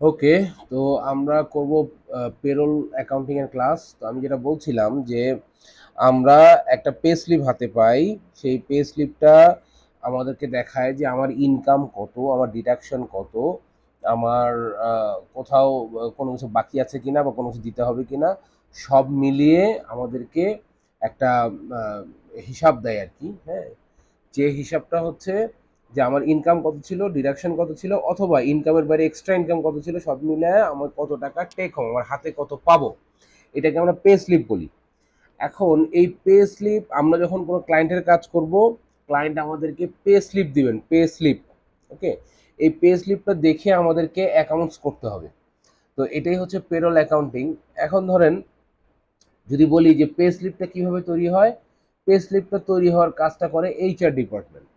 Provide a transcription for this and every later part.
ওকে, তো আমরা করব পেরোল অ্যাকাউন্টিং এর ক্লাস। তো আমি যেটা বলছিলাম যে আমরা একটা পে স্লিপ হাতে পাই। সেই পে স্লিপটা আমাদেরকে দেখায় যে আমার ইনকাম কত, আমার ডিডাকশন কত, আমার কোথাও কোনো কিছু বাকি আছে কিনা বা কোনো কিছু দিতে হবে কিনা, সব মিলিয়ে আমাদেরকে একটা আহ, হিসাব দেয় আর কি। হ্যাঁ, যে হিসাবটা হচ্ছে যে আমার ইনকাম কত ছিল, ডিডাকশন কত ছিল, অথবা ইনকামের বাইরে এক্সট্রা ইনকাম কত ছিল, সব মিলায় আমার কত টাকা টেক হোম, আমার হাতে কত পাবো, এটাকে আমরা পে স্লিপ বলি। এখন এই পে স্লিপ আমরা যখন কোনো ক্লায়েন্টের কাজ করব, ক্লায়েন্ট আমাদেরকে পে স্লিপ দিবেন, পে স্লিপ। ওকে, এই পে স্লিপটা দেখে আমাদেরকে অ্যাকাউন্টস করতে হবে। তো এটাই হচ্ছে পেরোল অ্যাকাউন্টিং। এখন ধরেন যদি বলি যে পে স্লিপটা কিভাবে তৈরি হয়, পে স্লিপটা তৈরি হওয়ার কাজটা করে এইচআর ডিপার্টমেন্ট।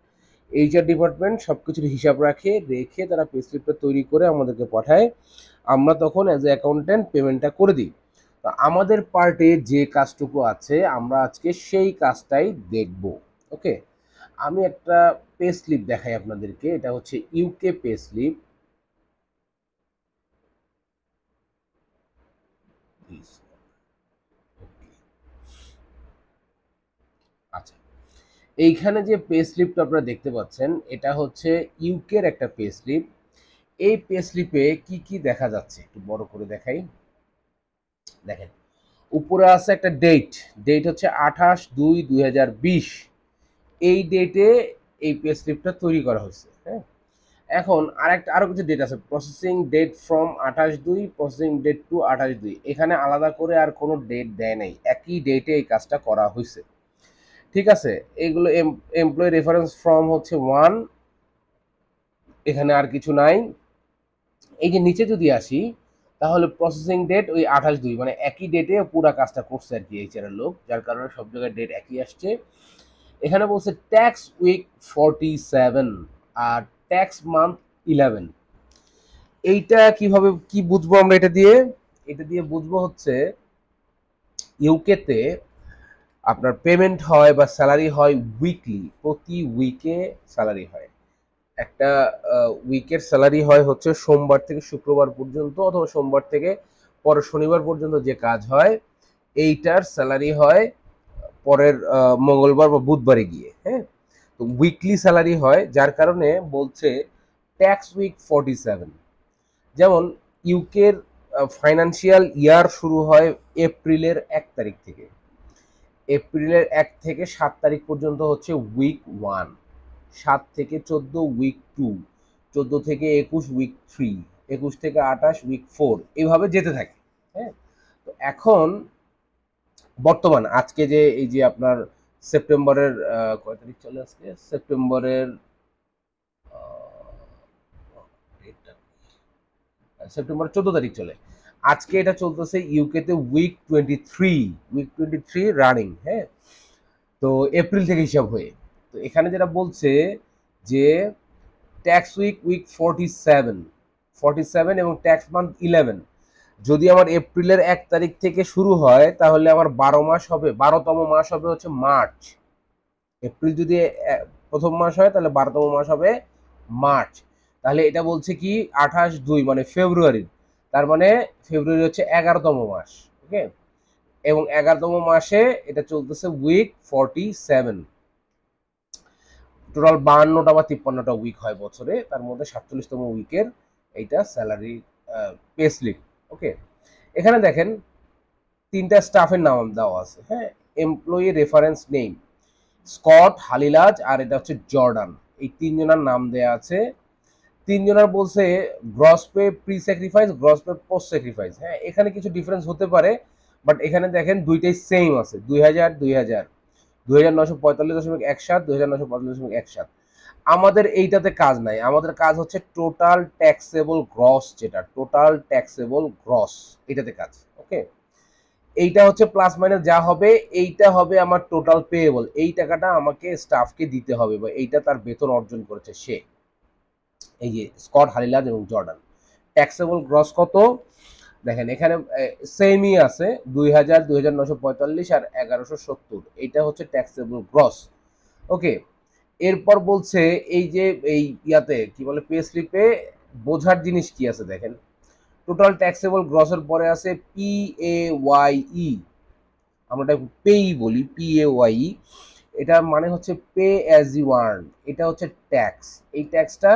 এইচআর ডিপার্টমেন্ট সব কিছুর হিসাব রাখে, রেখে তারা পে স্লিপটা তৈরি করে আমাদেরকে পাঠায়। আমরা তখন অ্যাজ এ অ্যাকাউন্টেন্ট পেমেন্টটা করে দিই। তো আমাদের পার্টে যে কাজটুকু আছে আমরা আজকে সেই কাজটাই দেখব। ওকে, আমি একটা পে স্লিপ দেখাই আপনাদেরকে। এটা হচ্ছে ইউকে পে স্লিপ। আচ্ছা, এইখানে যে পে স্লিপটা আপনারা দেখতে পাচ্ছেন এটা হচ্ছে ইউকের একটা পে স্লিপ। এই পে স্লিপে কি কি দেখা যাচ্ছে একটু বড় করে দেখাই। দেখেন, উপরে আছে একটা ডেট। ডেট হচ্ছে 28/2/2020। এই ডেটে এই পে স্লিপটা তৈরি করা হয়েছে। হ্যাঁ, এখন আরো কিছু ডেট আছে। Processing date from 28/2, processing date to 28/2। এখানে আলাদা করে আর কোনো ডেট দেয় নাই, একই ডেটে এই কাজটা করা হয়েছে। ঠিক আছে, এইগুলো এমপ্লয়ি রেফারেন্স ফর্ম হচ্ছে 1। এখানে আর কিছু নাই। এই যে নিচে যদি আসি, তাহলে প্রসেসিং ডেট ওই 28/2, মানে একই ডেটে পুরা কাজটা করছে আর কি এইচআর এর লোক, যার কারণে সব জায়গায় ডেট একই আসছে। এখানে বলছে ট্যাক্স উইক 47 আর ট্যাক্স মান্থ 11। এইটা কিভাবে কি বুঝবো আমরা? এটা দিয়ে বুঝবো হচ্ছে ইউকেতে আপনার পেমেন্ট হয় বা স্যালারি হয় উইকলি, প্রতি উইকে স্যালারি হয়। একটা উইকের স্যালারি হয় হচ্ছে সোমবার থেকে শুক্রবার পর্যন্ত, অথবা সোমবার থেকে পরের শনিবার পর্যন্ত যে কাজ হয়, এইটার স্যালারি হয় পরের মঙ্গলবার বা বুধবারে গিয়ে। হ্যাঁ, তো উইকলি স্যালারি হয়, যার কারণে বলছে ট্যাক্স উইক 47। যেমন ইউকের ফাইন্যান্সিয়াল ইয়ার শুরু হয় এপ্রিলের 1 তারিখ থেকে। এপ্রিলের 1 থেকে 7 তারিখ পর্যন্ত হচ্ছে উইক 1। 7 থেকে 14 উইক 2। 14 থেকে 21 উইক 3। 21 থেকে 28 উইক 4, এইভাবে যেতে থাকে। হ্যাঁ, তো এখন বর্তমান আজকে যে এই যে আপনার সেপ্টেম্বরের কয় তারিখ চলে, আজকে সেপ্টেম্বরের সেপ্টেম্বর 14 তারিখ চলে। আজকে এটা চলতেছে ইউকেতে উইক 23। Week 23 running. হ্যাঁ, তো এপ্রিল থেকে হিসাব হয়ে। তো এখানে যেটা বলছে যে ট্যাক্স উইক 47 এবং ট্যাক্স মান্থ 11। যদি আমার এপ্রিলের 1 তারিখ থেকে শুরু হয় তাহলে আমার 12 মাস হবে, 12তম মাস হবে হচ্ছে মার্চ। এপ্রিল যদি প্রথম মাস হয় তাহলে 12তম মাস হবে মার্চ। তাহলে এটা বলছে কি 28/2 মানে ফেব্রুয়ারি। তার মানে ফেব্রুয়ারি হচ্ছে 11তম মাস। ওকে, এবং 11তম মাসে এটা চলতেছে উইক 47। টোটাল 52টা বা 53টা উইক হয় বছরে, তার মধ্যে 47তম উইকের এইটা স্যালারি পে স্লিপ। ওকে, এখানে দেখেন তিনটা স্টাফের নাম দেওয়া আছে। হ্যাঁ, এমপ্লয়ি রেফারেন্স নেম স্কট, হালিলাজ আর এটা হচ্ছে জর্ডান। এই তিনজনের নাম দেয়া আছে। তিনজনের বলছে gross pay pre sacrifice, gross pay post sacrifice. হ্যাঁ, এখানে কিছু ডিফারেন্স হতে পারে, বাট এখানে দেখেন দুইটাই সেম আছে, 2000 2945.17। 2945.17। আমাদের এইটাতে কাজ নাই, আমাদের কাজ হচ্ছে টোটাল ট্যাক্সেবল গ্রস, যেটা টোটাল ট্যাক্সেবল গ্রস, এটাতে কাজ। ওকে, এইটা হচ্ছে প্লাস মাইনাস যা হবে, এইটা হবে আমার টোটাল পেয়েবল। এই টাকাটা আমাকে স্টাফকে দিতে হবে, বা এইটা তার বেতন অর্জন করেছে সে। এই যে স্কট, হালিলাজ এবং জর্ডান। ট্যাক্সেবল গ্রস কত দেখেন এখানে সেমই আছে, 2000, 2945 আর 1170। এইটা হচ্ছে ট্যাক্সেবল গ্রস। ওকে, এরপর বলছে এই যে এই ইয়াতে কি বলে পে স্লিপে বোঝার জিনিস কি আছে দেখেন। টোটাল ট্যাক্সেবল গ্রসের পরে আছে পি এ ওয়াই ই, আমরা এটা পেই বলি, পি এ ওয়াই ই, এটা মানে হচ্ছে পে অ্যাজ ইউ আর্ন। এটা হচ্ছে ট্যাক্স। এই ট্যাক্সটা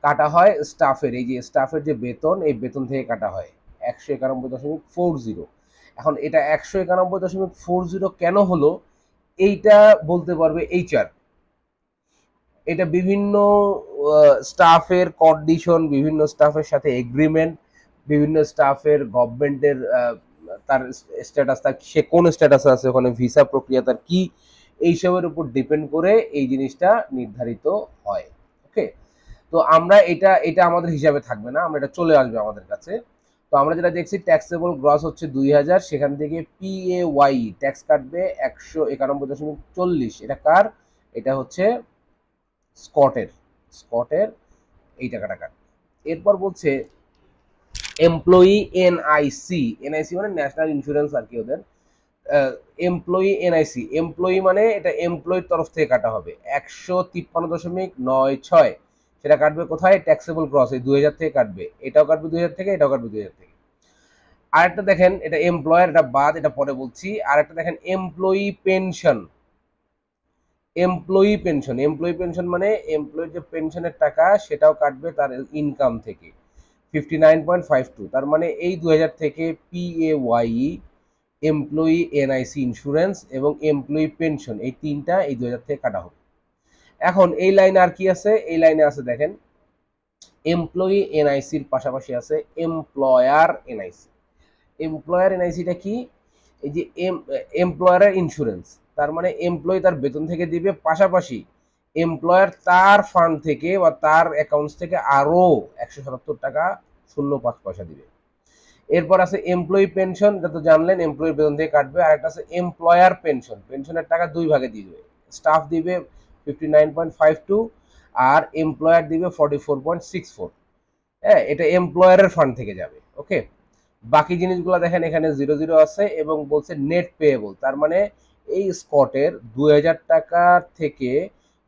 কাটা হয় স্টাফের, এই যে স্টাফের যে বেতন, এই বেতন থেকে কাটা হয় 191.40। এখন এটা 191.40 কেন হলো, এইটা বলতে পারবে এইচআর। এটা বিভিন্ন স্টাফের কন্ডিশন, বিভিন্ন স্টাফের সাথে এগ্রিমেন্ট, বিভিন্ন স্টাফের গভর্নমেন্টের তার স্ট্যাটাস, তার সে কোন স্ট্যাটাসে আছে, ওখানে ভিসা প্রক্রিয়া তার কি, এইসবের উপর ডিপেন্ড করে এই জিনিসটা নির্ধারিত হয়। ওকে, তো আমরা এটা এটা আমাদের হিসাবে থাকবে না, আমরা এটা চলে আসবে আমাদের কাছে। তো আমরা যেটা দেখছি ট্যাক্সেবল গ্রস হচ্ছে 2000, সেখান থেকে পি এ ওয়াই ট্যাক্স কাটবে 191.40। এটা কার? এটা হচ্ছে স্কটের। স্কটের এই টাকাটা কাটবে। এরপর বলছে এমপ্লয়ি এনআইসি। এনআইসি মানে ন্যাশনাল ইন্স্যুরেন্স আর কি ওদের। এমপ্লয়ি এনআইসি, এমপ্লয়ি মানে এটা এমপ্লয়ির তরফ থেকে কাটা হবে 153.96। সেটা কাটবে কোথায়? ট্যাক্সেবল গ্রস, এই 2000 থেকে কাটবে, এটাও কাটবে 2000 থেকে, এটাও কাটবে 2000 থেকে। আরেকটা দেখেন, এটা এমপ্লয়ার, এটা বাদ, এটা পরে বলছি। আরেকটা দেখেন employee pension. Employee pension, employee pension মানে এমপ্লয়ির যে পেনশনের টাকা সেটাও কাটবে তার ইনকাম থেকে 59.52। তার মানে এই 2000 থেকে P A Y, employee NIC insurance এবং এমপ্লয়ি পেনশন, এই তিনটা এই 2000 থেকে কাটা হবে। এখন এই লাইনে আর কি আছে? এই লাইনে আছে দেখেন এমপ্লয়ি এনআইসির পাশাপাশি আছে এমপ্লয়ার এনআইসি। এমপ্লয়ার এনআইসিটা কি? এই যে এমপ্লয়ারের ইন্স্যুরেন্স, তার মানে এমপ্লয়ি তার বেতন থেকে দিবে, পাশাপাশি এমপ্লয়ার তার ফান্ড থেকে বা তার অ্যাকাউন্টস থেকে আরো 177 টাকা 05 পয়সা দিবে। এরপর আছে এমপ্লয়ি পেনশন, এটা তো জানলেন এমপ্লয়ির বেতন থেকে কাটবে। আর একটা আছে এমপ্লয়ার পেনশন, পেনশনের টাকা দুই ভাগে দিবে, স্টাফ দিবে 59.52 আর এমপ্লয়ার দিবে 44.64। হ্যাঁ, এটা এমপ্লয়ারের ফান্ড থেকে যাবে। ওকে, বাকি জিনিসগুলো দেখেন এখানে 00 আছে এবং বলছে নেট পেয়েবল, তার মানে এই স্কটের 2000 টাকা থেকে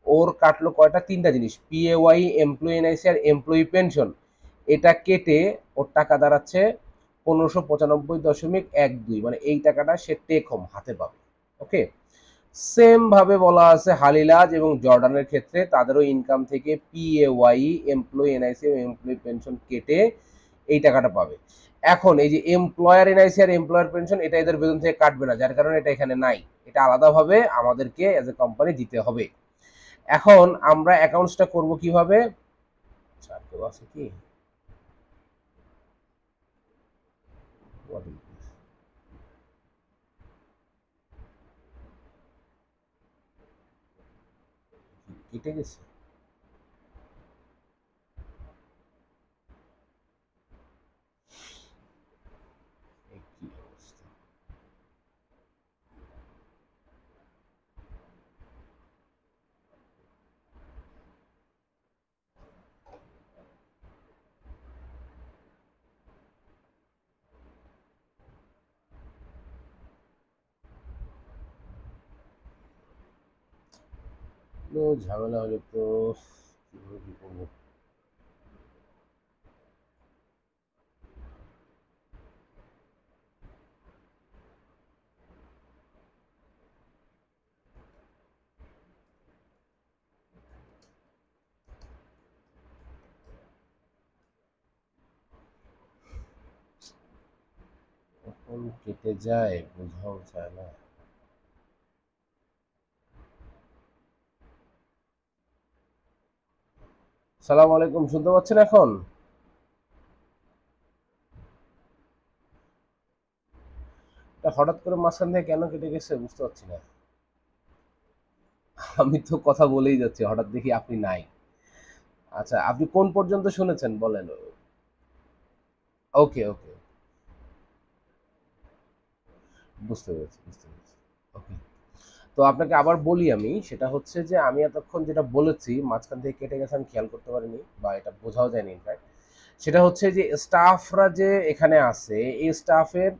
ওর কাটলো কয়টা? তিনটা জিনিস, পিএওয়াই, এমপ্লয়ি এনআইসি আর এমপ্লয়ি পেনশন। এটা কেটে ওর টাকা দাঁড়াচ্ছে 1595.12, মানে এই টাকাটা সে টেক হোম হাতে পাবে। ওকে, সেম ভাবে বলা আছে হালিলাজ এবং জর্ডানের ক্ষেত্রে, তাদেরও ইনকাম থেকে পিএওয়াই, এমপ্লয়ি এনআইসি এবং এমপ্লয়ি পেনশন কেটে এই টাকাটা পাবে। এখন এই যে এমপ্লয়ার এনআইসি আর এমপ্লয়ার পেনশন, এটা এদের বেতন থেকে কাটবে না, যার কারণে এটা এখানে নাই, এটা আলাদাভাবে আমাদেরকে এজ এ কোম্পানি দিতে হবে। এখন আমরা অ্যাকাউন্টসটা করব কিভাবে? আছে কি কেটে গেছে? কি অবস্থা! ঝামেলা হলে তো কিভাবে কি করবো? কখন কেটে যায় বোঝাও যায় না। সালাম আলাইকুম, শুনতে পাচ্ছেন এখন? হঠাৎ করে মাঝখান থেকে কেন কেটে গেছে বুঝতে পারছি না। আমি তো কথা বলেই যাচ্ছি, হঠাৎ দেখি আপনি নাই। আচ্ছা, আপনি কোন পর্যন্ত শুনেছেন বলেন? ওকে ওকে, বুঝতে পেরেছি বুঝতে পেরেছি। ওকে, তো আপনাকে আবার বলি, আমি সেটা হচ্ছে যে আমি এতক্ষণ যেটা বলেছি মাঝখান থেকে কেটে গেছে আমি খেয়াল করতে পারিনি, বা এটা বোঝাও যায়নি ইনফ্যাক্ট। সেটা হচ্ছে যে স্টাফরা যে এখানে আছে, এই স্টাফের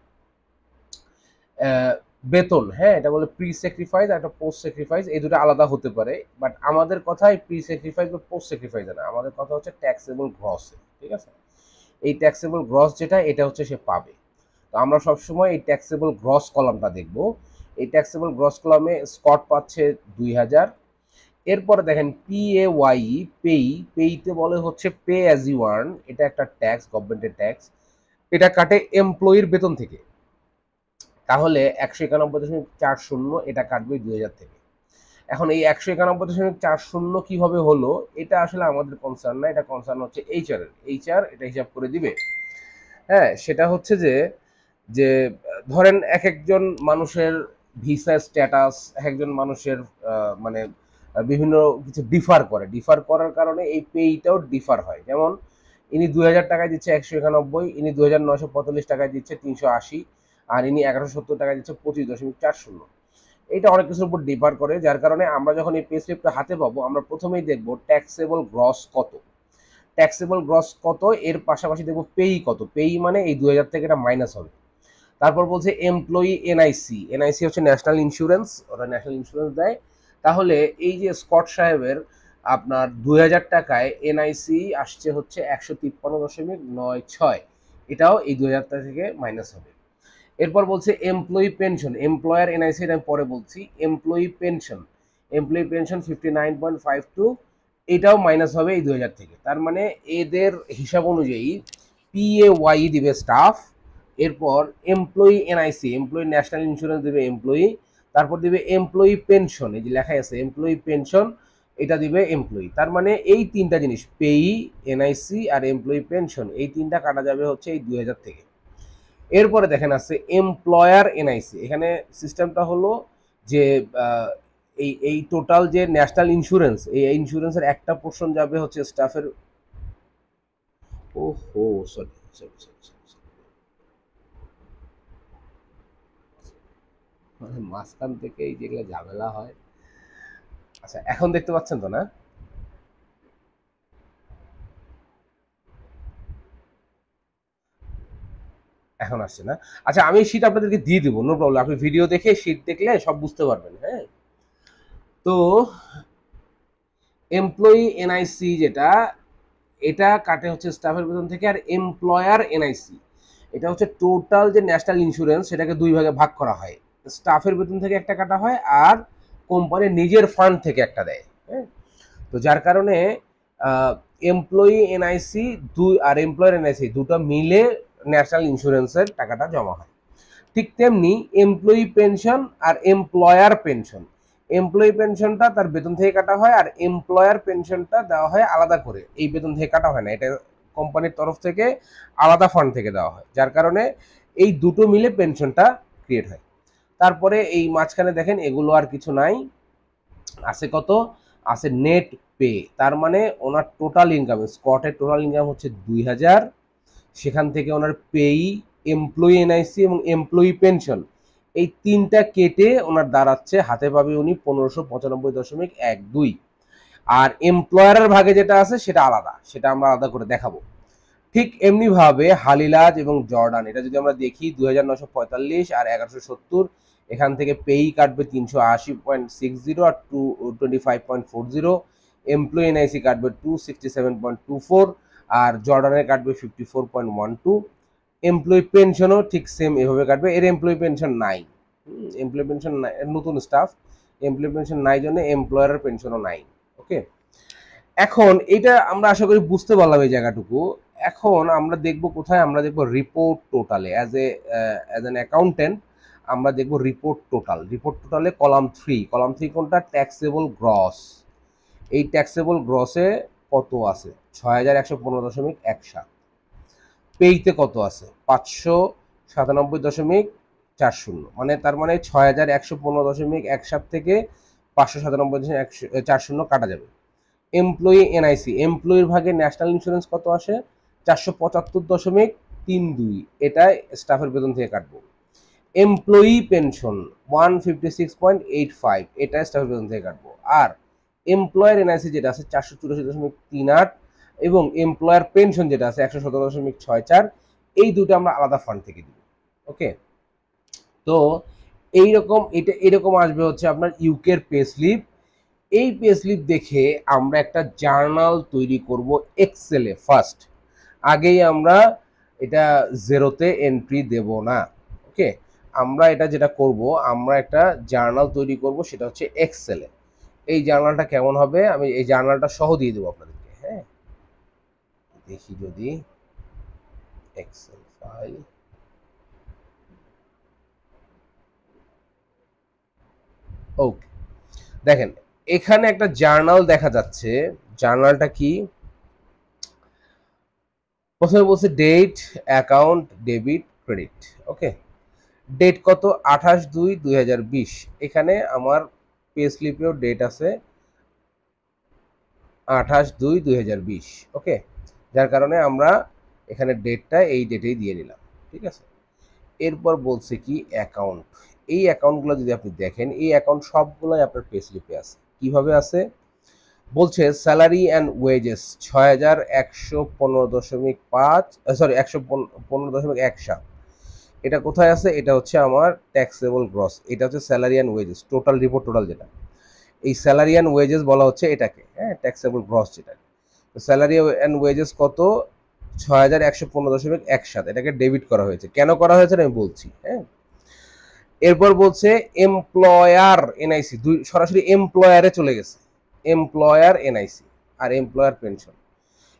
বেতন, হ্যাঁ, এটা বলে প্রি স্যাক্রিফাইস আর একটা পোস্ট স্যাক্রিফাইস, এই দুটো আলাদা হতে পারে। বাট আমাদের কথাই প্রি স্যাক্রিফাইস বা পোস্ট স্যাক্রিফাইস না, আমাদের কথা হচ্ছে ট্যাক্সেবল গ্রসে। ঠিক আছে, এই ট্যাক্সেবল গ্রস যেটা এটা হচ্ছে সে পাবে। তো আমরা সবসময় এই ট্যাক্সেবল গ্রস কলামটা দেখব। এই ট্যাক্সেবল গ্রস কলামে স্কট পাচ্ছে 2000। এরপরে দেখেন PAYE পেই, পেইতে বলে হচ্ছে পে অ্যাজ ইউ আর্ন, এটা একটা ট্যাক্স, গভর্নমেন্টের ট্যাক্স, এটা কাটে এমপ্লয়ির বেতন থেকে। তাহলে 191.40 এটা কাটবে 2000 থেকে। এখন এই 191.40 কিভাবে হলো এটা আসলে আমাদের কনসার্ন না, এটা কনসার্ন হচ্ছে এইচআর এটা হিসাব করে দিবে। হ্যাঁ, সেটা হচ্ছে যে যে ধরেন এক একজন মানুষের ভিসা স্ট্যাটাস, এক একজন মানুষের মানে বিভিন্ন কিছু ডিফার করার কারণে এই পেইটাও ডিফার হয়। যেমন ইনি 2000 টাকায় দিচ্ছে 191, ইনি 2945 টাকায় দিচ্ছে 380, আর ইনি 1170 টাকায় দিচ্ছে 25.40। এটা অনেক কিছুর উপর ডিফার করে, যার কারণে আমরা যখন এই পে স্লিপটা হাতে পাবো আমরা প্রথমেই দেখব ট্যাক্সেবল গ্রস কত, ট্যাক্সেবল গ্রস কত, এর পাশাপাশি দেখবো পেই কত, পেই মানে এই 2000 থেকে এটা মাইনাস হবে। তারপর বলছে এমপ্লয়ি এনআইসি, এনআইসি হচ্ছে ন্যাশনাল ইন্স্যুরেন্স, ওরা ন্যাশনাল ইন্স্যুরেন্স দেয়। তাহলে এই যে স্কট সাহেবের আপনার 2000 টাকায় এনআইসি আসছে হচ্ছে 153.96, এটাও এই 2000 টাকা থেকে মাইনাস হবে। এরপর বলছে এমপ্লয়ি পেনশন, এমপ্লয়ার এনআইসি এটা আমি পরে বলছি। এমপ্লয়ি পেনশন, এমপ্লয়ি পেনশন 59.52, এটাও মাইনাস হবে এই 2000 থেকে। তার মানে এদের হিসাব অনুযায়ী PAYE দিবে স্টাফ, এরপর employee NIC, employee national insurance দিবে এমপ্লয়ি, তারপর দিবে এমপ্লয়ি পেনশন, এই যে লেখাই আছে এমপ্লয়ি পেনশন, এটা দিবে এমপ্লয়ি। তার মানে এই তিনটা জিনিস পেই, এনআইসি আর এমপ্লয়ি পেনশন, এই তিনটা কাটা যাবে হচ্ছে এই 2000 থেকে। এরপরে দেখেন আছে এমপ্লয়ার এনআইসি, এখানে সিস্টেমটা হলো যে এই এই টোটাল যে ন্যাশনাল ইন্স্যুরেন্স, এই ইন্স্যুরেন্সের একটা পোর্শন যাবে হচ্ছে স্টাফের, ওহো সরি সরি সরি সরি, মানে মাঝখান থেকে এই যেগুলো ঝামেলা হয়। আচ্ছা এখন দেখতে পাচ্ছেন তো না? এখন আসছে না? আচ্ছা আমি শীট আপনাদেরকে দিয়ে দিব, নো প্রবলেম, আপনি ভিডিও দেখে শীট দেখলে সব বুঝতে পারবেন। হ্যাঁ, তো এমপ্লয়ি এনআইসি যেটা, এটা কাটে হচ্ছে স্টাফের বেতন থেকে। আর এমপ্লয়ার এনআইসি এটা হচ্ছে টোটাল যে ন্যাশনাল ইন্স্যুরেন্স, সেটাকে দুই ভাগে ভাগ করা হয়, স্টাফের বেতন থেকে একটা কাটা হয় আর কোম্পানির নিজের ফান্ড থেকে একটা দেয়। হ্যাঁ, তো যার কারণে এমপ্লয়ি এনআইসি দুই আর এমপ্লয়ার এনআইসি দুটো মিলে ন্যাশনাল ইন্স্যুরেন্সের টাকাটা জমা হয়। ঠিক তেমনি এমপ্লয়ি পেনশন আর এমপ্লয়ার পেনশন, এমপ্লয়ি পেনশনটা তার বেতন থেকে কাটা হয় আর এমপ্লয়ার পেনশনটা দেওয়া হয় আলাদা করে, এই বেতন থেকে কাটা হয় না, এটা কোম্পানির তরফ থেকে আলাদা ফান্ড থেকে দেওয়া হয়, যার কারণে এই দুটো মিলে পেনশনটা ক্রিয়েট হয়। তারপরে এই মাঝখানে দেখেন এগুলো আর কিছু নাই, আছে কত, আছে নেট পে, তার মানে ওনার টোটাল ইনকাম, স্কটের টোটাল ইনকাম হচ্ছে 2000, সেখান থেকে ওনার পেই, এমপ্লয়ি এনআইসি এবং এমপ্লয়ি পেনশন, এই তিনটা কেটে ওনার দাঁড়াচ্ছে হাতে পাবে উনি 1595.12। আর এমপ্লয়ারের ভাগে যেটা আছে সেটা আলাদা, সেটা আমরা আলাদা করে দেখাবো। ঠিক এমনি ভাবে হালিলাজ এবং জর্ডান, এটা যদি আমরা দেখি 2945 আর 1170, এখান থেকে পেই কাটবে 380.60 আর 225.40, এমপ্লয়ি এনআইসি কাটবে 267.24 আর জর্ডানের কাটবে 54.12। এমপ্লয়ি পেনশনও ঠিক সেম এভাবে কাটবে, এর এমপ্লয়ি পেনশন নাই, এমপ্লয়ি পেনশন নাই, নতুন স্টাফ, এমপ্লয়ি পেনশন নাই জন্য এমপ্লয়ারের পেনশনও নাই। ওকে, এখন এটা আমরা আশা করি বুঝতে পারলাম এই জায়গাটুকু। এখন আমরা দেখব কোথায়, আমরা দেখব রিপোর্ট টোটালে, অ্যাজ অ্যান অ্যাকাউন্টেন্ট আমরা দেখব রিপোর্ট টোটাল, রিপোর্ট টোটালে কলাম 3, কলাম 3 কোনটা, ট্যাক্সেবল গ্রস। এই ট্যাক্সেবল গ্রসে কত আছে, 6115.17, পেইতে কত আছে 597.40, মানে তার মানে 6115.17 থেকে 597.40 কাটা যাবে। এমপ্লয়ি এনআইসি, এমপ্লয়ির ভাগে ন্যাশনাল ইন্স্যুরেন্স কত আসে, 475.32, এটা স্টাফের বেতন থেকে কাটবো। এমপ্লয়ি পেনশন 156.85, এটা স্টাফের বেতন থেকে কাটবো। আর এমপ্লয়ার এনআইসি যেটা আছে 484.38 এবং এমপ্লয়ার পেনশন যেটা আছে 117.64, এই দুটো আমরা আলাদা ফান্ড থেকে দিব। ওকে, তো এইরকম এটা এরকম আসবে হচ্ছে আপনার ইউকের পে স্লিপ। এই পে স্লিপ দেখে আমরা একটা জার্নাল তৈরি করব এক্সেলে ফার্স্ট, আগেই আমরা এটা জিরোতে এন্ট্রি দেব না। ওকে, আমরা এটা যেটা করব, আমরা একটা জার্নাল তৈরি করব, সেটা হচ্ছে এক্সেলে। এই জার্নালটা কেমন হবে, আমি এই জার্নালটা সহ দিয়ে দেবো আপনাদেরকে। হ্যাঁ, দেখি যদি এক্সেল ফাইল, ওকে, দেখেন এখানে একটা জার্নাল দেখা যাচ্ছে। জার্নালটা কি, প্রথমে বলছে ডেট, অ্যাকাউন্ট, ডেবিট, ক্রেডিট। ওকে, ডেট কত, 28/2/2020। এখানে আমার পে স্লিপেও ডেট আছে 28/2/2020। ওকে, যার কারণে আমরা এখানে ডেটটা এই ডেটেই দিয়ে নিলাম। ঠিক আছে, এরপর বলছে কি অ্যাকাউন্ট। এই অ্যাকাউন্টগুলো যদি আপনি দেখেন, এই অ্যাকাউন্ট সবগুলোই আপনার পে স্লিপে আছে। কিভাবে আছে বলছে, স্যালারি অ্যান্ড ওয়েজেস 6115.5, সরি 115.17। এটা কোথায় আছে, এটা হচ্ছে আমার ট্যাক্সেবল গ্রস। এটা হচ্ছে salary and wages, total report total যেটা, এই স্যালারি অ্যান্ড ওয়েজেস বলা হচ্ছে এটাকে। হ্যাঁ, ট্যাক্সেবল গ্রস যেটা, স্যালারি অ্যান্ড ওয়েজেস কত, 6115.17। এটাকে ডেবিট করা হয়েছে। কেন করা হয়েছে আমি বলছি। হ্যাঁ, এরপর বলছে এমপ্লয়ার এনআইসি, সরাসরি এমপ্লয়ারে চলে গেছে। এমপ্লয়ার এনআইসি আর এমপ্লয়ার পেনশন।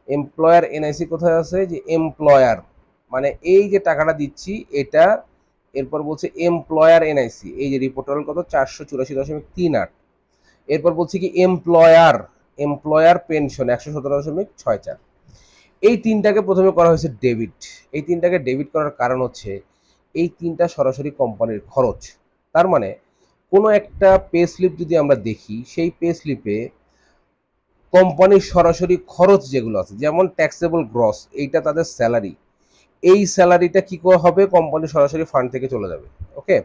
এমপ্লয়ার এনআইসি কোথায় আছে, যে এমপ্লয়ার মানে এই যে টাকাটা দিচ্ছি এটা। এরপর বলছে এমপ্লয়ার এনআইসি, এই যে রিপোর্টাল কত 484.38। এরপর বলছে কি এমপ্লয়ার, এমপ্লয়ার পেনশন 117.64। এই তিনটাকে প্রথমে করা হয়েছে ডেবিট। এই তিনটাকে ডেবিট করার কারণ হচ্ছে এই তিনটা সরাসরি কোম্পানির খরচ। তার মানে কোনো একটা পে স্লিপ যদি আমরা দেখি, সেই পে স্লিপে কোম্পানির সরাসরি খরচ যেগুলো আছে, যেমন ট্যাক্সেবল গ্রস, এইটা তাদের স্যালারি। এই স্যালারিটা কি করে হবে, কোম্পানির সরাসরি ফান্ড থেকে চলে যাবে। ওকে,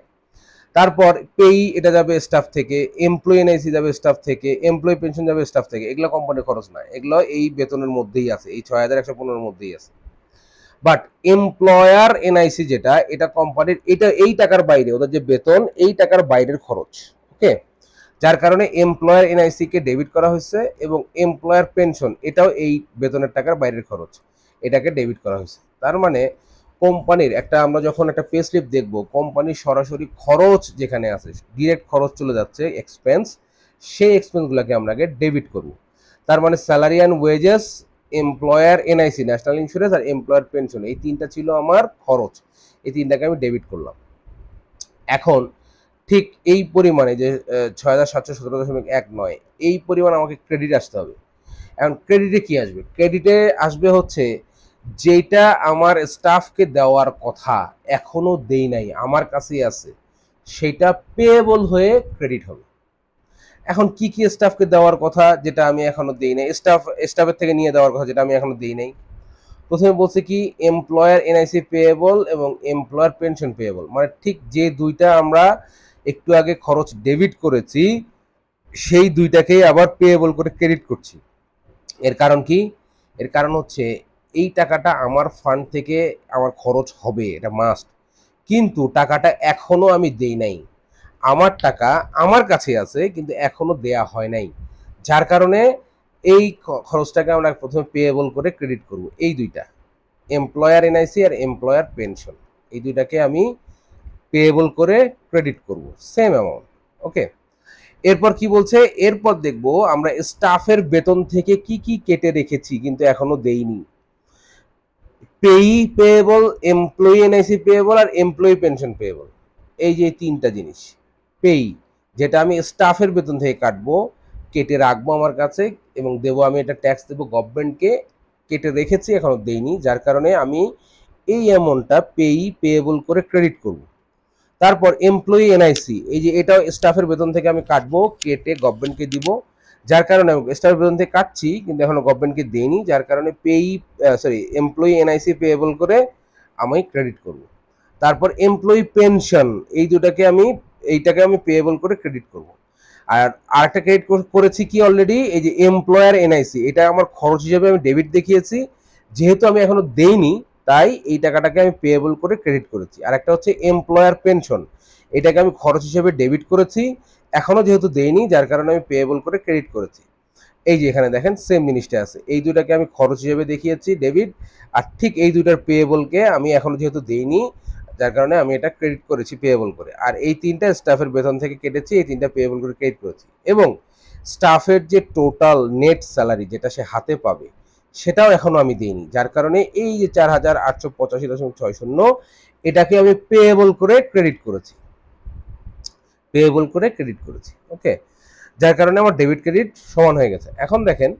তারপর পেই, এটা যাবে স্টাফ থেকে, এমপ্লয়ি এনআইসি যাবে স্টাফ থেকে, এমপ্লয়ি পেনশন যাবে স্টাফ থেকে। এগুলো কোম্পানির খরচ না, এগুলো এই বেতনের মধ্যেই আছে, এই 6115 মধ্যেই আছে। বাট এমপ্লয়ার এনআইসি যেটা, এটা কোম্পানির, এটা এই টাকার বাইরে, ওদের যে বেতন এই টাকার বাইরের খরচ। ওকে, যার কারণে এমপ্লয়ার এনআইসি কে ডেবিট করা হয়েছে, এবং এমপ্লয়ার পেনশন এটাও এই বেতনের টাকার বাইরের খরচ, এটাকে ডেবিট করা হয়েছে। তার মানে কোম্পানির একটা, আমরা যখন একটা পে স্লিপ দেখব, কোম্পানির সরাসরি খরচ যেখানে আছে, ডিরেক্ট খরচ চলে যাচ্ছে এক্সপেন্স, সেই এক্সপেন্সগুলোকে আমরা আগে ডেবিট করব। তার মানে salary and wages, employer NIC national insurance আর এমপ্লয়ার পেনশন, এই তিনটা ছিল আমার খরচ। এই তিনটাকে আমি ডেবিট করলাম। এখন ঠিক এই পরিমাণে যে 6717.19, এই পরিমাণ আমাকে ক্রেডিট আসতে হবে। এখন ক্রেডিটে কি আসবে, ক্রেডিটে আসবে হচ্ছে যেটা আমার স্টাফকে দেওয়ার কথা এখনো দেই নাই, আমার কাছেই আছে, সেটা পেয়েবল হয়ে ক্রেডিট হবে। এখন কি কি স্টাফকে দেওয়ার কথা যেটা আমি এখনো দেই নাই, স্টাফের থেকে নিয়ে দেওয়ার কথা যেটা আমি এখনো দেই নাই। প্রথমে বলছে কি এমপ্লয়ার এনআইসি পেয়েবল এবং এমপ্লয়ার পেনশন পেয়েবল, মানে ঠিক যে দুইটা আমরা একটু আগে খরচ ডেবিট করেছি, সেই দুইটাকেই আবার পেয়েবল করে ক্রেডিট করছি। এর কারণ কি, এর কারণ হচ্ছে এই টাকাটা আমার ফান্ড থেকে আমার খরচ হবে, এটা মাস্ট। কিন্তু টাকাটা এখনো আমি দেই নাই, আমার টাকা আমার কাছে আছে কিন্তু এখনো দেয়া হয় নাই। যার কারণে এই খরচটাকে আমরা প্রথমে পেয়েবল করে ক্রেডিট করব। এই দুইটা, এমপ্লয়ার এনআইসি আর এমপ্লয়ার পেনশন, এই দুইটাকে আমি পেয়েবল করে ক্রেডিট করব, সেম অ্যামাউন্ট। ওকে, এরপর কি বলছে, এরপর দেখব আমরা স্টাফের বেতন থেকে কি কি কেটে রেখেছি কিন্তু এখনো দেইনি। পেই পেয়েবল, এমপ্লয়ি এনআইসি পেয়েবল আর এমপ্লয়ি পেনশন পেয়েবল, এই যে তিনটা জিনিস। পেই, যেটা আমি স্টাফের বেতন থেকে কাটবো, কেটে রাখবো আমার কাছে এবং দেবো, আমি এটা ট্যাক্স দেবো গভর্নমেন্টকে, কেটে রেখেছি এখনো দেইনি, যার কারণে আমি এই অ্যামাউন্টটা পেই পেয়েবল করে ক্রেডিট করব। তারপর এমপ্লয়ি এনআইসি, এই যে এটাও স্টাফের বেতন থেকে আমি কাটবো, কেটে গভর্নমেন্টকে দিব, যার কারণে স্টাফের বেতন থেকে কাটছি কিন্তু এখনো গভর্নমেন্টকে দেইনি, যার কারণে এমপ্লয়ি এনআইসি পেয়েবল করে আমি ক্রেডিট করব। তারপর এমপ্লয়ি পেনশন, এই দুটাকে আমি, এইটাকে আমি পেয়েবল করে ক্রেডিট করব। আর আরেকটা ক্রেডিট করেছি কি অলরেডি, এই যে এমপ্লয়ার এনআইসি, এটা আমার খরচ হিসেবে আমি ডেবিট দেখিয়েছি, যেহেতু আমি এখনো দেইনি তাই এই টাকাটাকে আমি পেয়েবল করে ক্রেডিট করেছি। আর একটা হচ্ছে এমপ্লয়ার পেনশন, এটাকে আমি খরচ হিসেবে ডেবিট করেছি, এখনো যেহেতু দেইনি যার কারণে আমি পেয়েবল করে ক্রেডিট করেছি। এই যে এখানে দেখেন সেম জিনিসটা আছে, এই দুটাকে আমি খরচ হিসেবে দেখিয়েছি ডেবিট, আর ঠিক এই দুটার পেয়েবলকে আমি এখনো যেহেতু দেইনি, যার কারণে আমি এটা ক্রেডিট করেছি পেয়েবল করে। আর এই তিনটা স্টাফের বেতন থেকে কেটেছি, এই তিনটা পেয়েবল করে ক্রেডিট করেছি। এবং স্টাফের যে টোটাল নেট স্যালারি যেটা সে হাতে পাবে সেটাও এখনো আমি দিইনি, যার কারণে এই যে 4,885.6 এটাকে আমি পেয়েবল করে ক্রেডিট করেছি, পেয়েবল করে ক্রেডিট করেছি। ওকে, যার কারণে আমার ডেবিট ক্রেডিট সমান হয়ে গেছে। এখন দেখেন